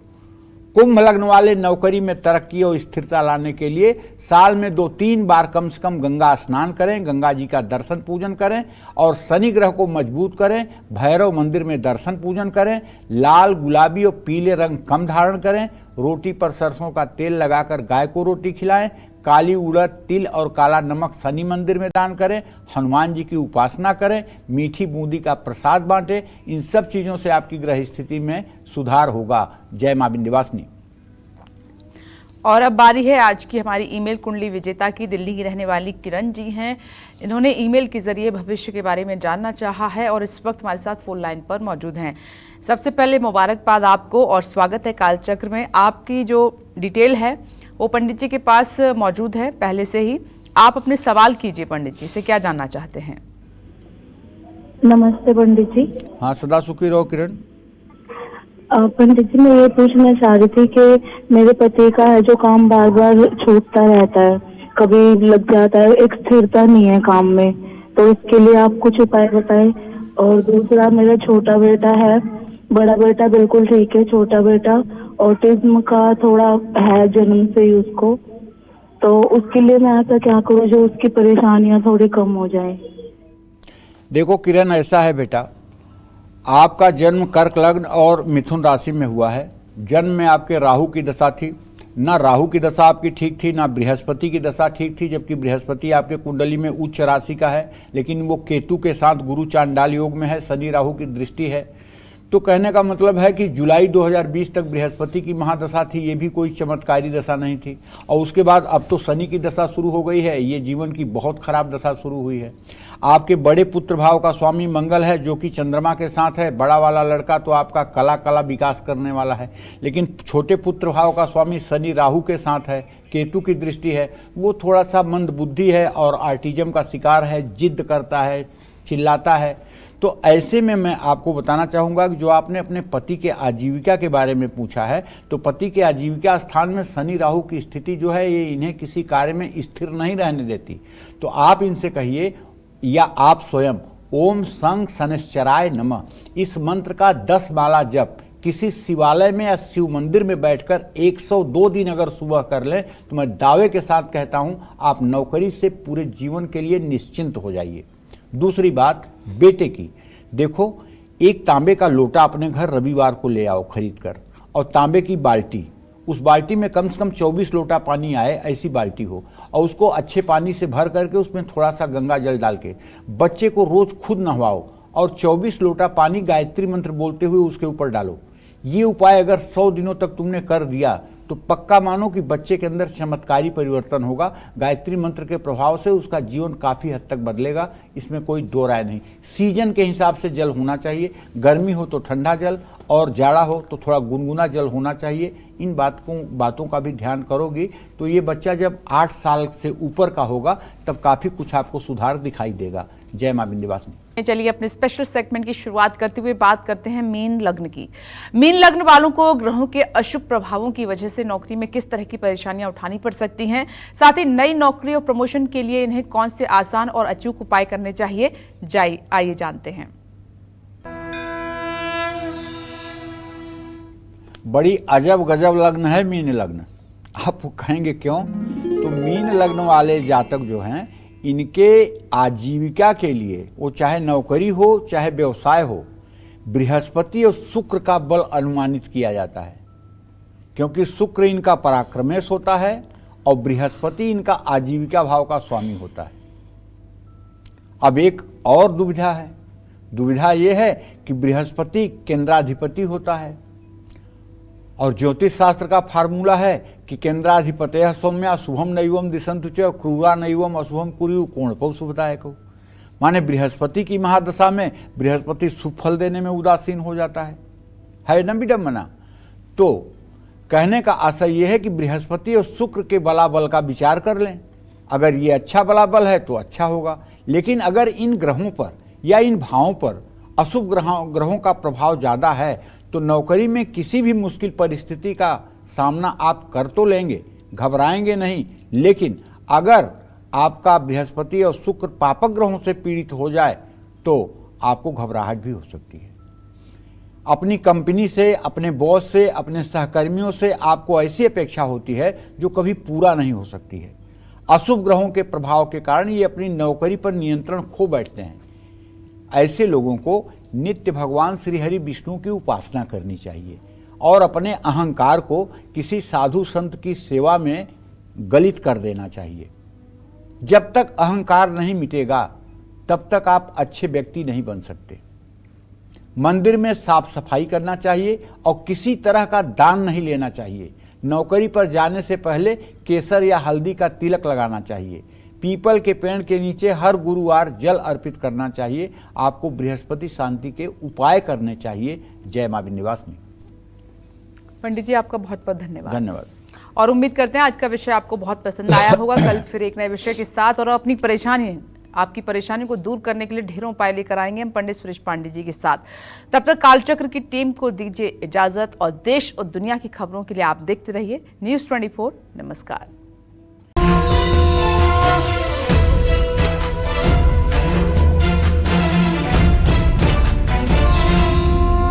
कुंभ लग्न वाले नौकरी में तरक्की और स्थिरता लाने के लिए साल में 2-3 बार कम से कम गंगा स्नान करें, गंगा जी का दर्शन पूजन करें, और शनि ग्रह को मजबूत करें, भैरव मंदिर में दर्शन पूजन करें, लाल, गुलाबी और पीले रंग कम धारण करें, रोटी पर सरसों का तेल लगाकर गाय को रोटी खिलाएं, काली उड़द, तिल और काला नमक शनि मंदिर में दान करें, हनुमान जी की उपासना करें, मीठी बूंदी का प्रसाद बांटें। इन सब चीज़ों से आपकी ग्रह स्थिति में सुधार होगा। जय मां विंध्यवासिनी। और अब बारी है आज की हमारी ईमेल कुंडली विजेता की। दिल्ली की रहने वाली किरण जी हैं। इन्होंने ईमेल के जरिए भविष्य के बारे में जानना चाहा है और इस वक्त हमारे साथ फोन लाइन पर मौजूद हैं। सबसे पहले मुबारकबाद आपको और स्वागत है कालचक्र में। आपकी जो डिटेल है वो पंडित जी के पास मौजूद है पहले से ही। आप अपने सवाल कीजिए पंडित जी से, क्या जानना चाहते हैं? नमस्ते पंडित जी। हाँ, सदा सुखी रहो किरण। पंडित जी, मैं ये पूछना चाह रही थी कि मेरे पति का है जो काम बार बार छूटता रहता है, कभी लग जाता है, एक स्थिरता नहीं है काम में, तो इसके लिए आप कुछ उपाय बताएं। और दूसरा, मेरा छोटा बेटा है, बड़ा बेटा बिल्कुल ठीक है, छोटा बेटा ऑटिज्म का थोड़ा है जन्म से ही उसको, तो उसके लिए मैं ऐसा क्या करूँ जो उसकी परेशानियां थोड़ी कम हो जाए? देखो किरण, ऐसा है बेटा, आपका जन्म कर्क लग्न और मिथुन राशि में हुआ है। जन्म में आपके राहु की दशा थी, ना राहु की दशा आपकी ठीक थी, ना बृहस्पति की दशा ठीक थी, जबकि बृहस्पति आपके कुंडली में उच्च राशि का है, लेकिन वो केतु के साथ गुरु चांडाल योग में है, शनि राहु की दृष्टि है। तो कहने का मतलब है कि जुलाई 2020 तक बृहस्पति की महादशा थी, ये भी कोई चमत्कारी दशा नहीं थी। और उसके बाद अब तो शनि की दशा शुरू हो गई है, ये जीवन की बहुत खराब दशा शुरू हुई है। आपके बड़े पुत्र भाव का स्वामी मंगल है जो कि चंद्रमा के साथ है। बड़ा वाला लड़का तो आपका कला विकास करने वाला है, लेकिन छोटे पुत्र भाव का स्वामी शनि राहु के साथ है, केतु की दृष्टि है, वो थोड़ा सा मंद बुद्धि है और आर्टिज्म का शिकार है, जिद करता है, चिल्लाता है। तो ऐसे में मैं आपको बताना चाहूँगा कि जो आपने अपने पति के आजीविका के बारे में पूछा है, तो पति के आजीविका स्थान में शनि राहु की स्थिति जो है ये इन्हें किसी कार्य में स्थिर नहीं रहने देती। तो आप इनसे कहिए, या आप स्वयं ओम संग शनिश्चराय नमः इस मंत्र का 10 माला जप किसी शिवालय में या शिव मंदिर में बैठकर 102 दिन अगर सुबह कर लें, तो मैं दावे के साथ कहता हूं आप नौकरी से पूरे जीवन के लिए निश्चिंत हो जाइए। दूसरी बात बेटे की, देखो, एक तांबे का लोटा अपने घर रविवार को ले आओ खरीद कर, और तांबे की बाल्टी, उस बाल्टी में कम से कम 24 लोटा पानी आए ऐसी बाल्टी हो, और उसको अच्छे पानी से भर करके उसमें थोड़ा सा गंगा जल डाल के बच्चे को रोज खुद नहवाओ, और 24 लोटा पानी गायत्री मंत्र बोलते हुए उसके ऊपर डालो। ये उपाय अगर 100 दिनों तक तुमने कर दिया तो पक्का मानो कि बच्चे के अंदर चमत्कारी परिवर्तन होगा। गायत्री मंत्र के प्रभाव से उसका जीवन काफ़ी हद तक बदलेगा, इसमें कोई दो राय नहीं। सीजन के हिसाब से जल होना चाहिए, गर्मी हो तो ठंडा जल और जाड़ा हो तो थोड़ा गुनगुना जल होना चाहिए। इन बातों का भी ध्यान करोगी तो ये बच्चा जब 8 साल से ऊपर का होगा तब काफ़ी कुछ आपको सुधार दिखाई देगा। जय मां विंध्यवासिनी। चलिए अपने स्पेशल सेगमेंट की शुरुआत करते हुए बात करते हैं मीन लग्न की। मीन लग्न वालों को ग्रहों के अशुभ प्रभावों की वजह से नौकरी में किस तरह की परेशानियां उठानी पड़ सकती हैं, साथ ही नई नौकरी और प्रमोशन के लिए इन्हें कौन से आसान और अचूक उपाय करने चाहिए, आइए जानते हैं। बड़ी अजब गजब लग्न है मीन लग्न। आप कहेंगे क्यों? तो मीन लग्न वाले जातक जो हैं, इनके आजीविका के लिए, वो चाहे नौकरी हो चाहे व्यवसाय हो, बृहस्पति और शुक्र का बल अनुमानित किया जाता है, क्योंकि शुक्र इनका पराक्रमेश होता है और बृहस्पति इनका आजीविका भाव का स्वामी होता है। अब एक और दुविधा है, दुविधा यह है कि बृहस्पति केंद्राधिपति होता है, और ज्योतिष शास्त्र का फार्मूला है कि केंद्राधिपतयः सौम्या शुभम नैवम दिशन्तु च क्रूरा नैवम अशुभम कुर्युः कोणपौ शुभदायकौ। माने बृहस्पति की महादशा में बृहस्पति शुभ फल देने में उदासीन हो जाता है ना विडम्बना। तो कहने का आशय यह है कि बृहस्पति और शुक्र के बलाबल का विचार कर लें। अगर ये अच्छा बलाबल है तो अच्छा होगा, लेकिन अगर इन ग्रहों पर या इन भावों पर अशुभ ग्रहों का प्रभाव ज़्यादा है तो नौकरी में किसी भी मुश्किल परिस्थिति का सामना आप कर तो लेंगे, घबराएंगे नहीं। लेकिन अगर आपका बृहस्पति और शुक्र पापक ग्रहों से पीड़ित हो जाए तो आपको घबराहट भी हो सकती है। अपनी कंपनी से, अपने बॉस से, अपने सहकर्मियों से आपको ऐसी अपेक्षा होती है जो कभी पूरा नहीं हो सकती है। अशुभ ग्रहों के प्रभाव के कारण ये अपनी नौकरी पर नियंत्रण खो बैठते हैं। ऐसे लोगों को नित्य भगवान श्री हरि विष्णु की उपासना करनी चाहिए और अपने अहंकार को किसी साधु संत की सेवा में गलित कर देना चाहिए। जब तक अहंकार नहीं मिटेगा तब तक आप अच्छे व्यक्ति नहीं बन सकते। मंदिर में साफ सफाई करना चाहिए और किसी तरह का दान नहीं लेना चाहिए। नौकरी पर जाने से पहले केसर या हल्दी का तिलक लगाना चाहिए। पीपल के पेड़ के नीचे हर गुरुवार जल अर्पित करना चाहिए। आपको बृहस्पति शांति के उपाय करने चाहिए। जय मां विंध्यवासिनी। पंडित जी आपका बहुत बहुत धन्यवाद। धन्यवाद। और उम्मीद करते हैं आज का विषय आपको बहुत पसंद आया होगा। कल फिर एक नए विषय के साथ और आपकी परेशानी को दूर करने के लिए ढेरों उपाय लेकर आएंगे हम पंडित सुरेश पांडे जी के साथ। तब तक कालचक्र की टीम को दीजिए इजाजत और देश और दुनिया की खबरों के लिए आप देखते रहिए News 24। नमस्कार।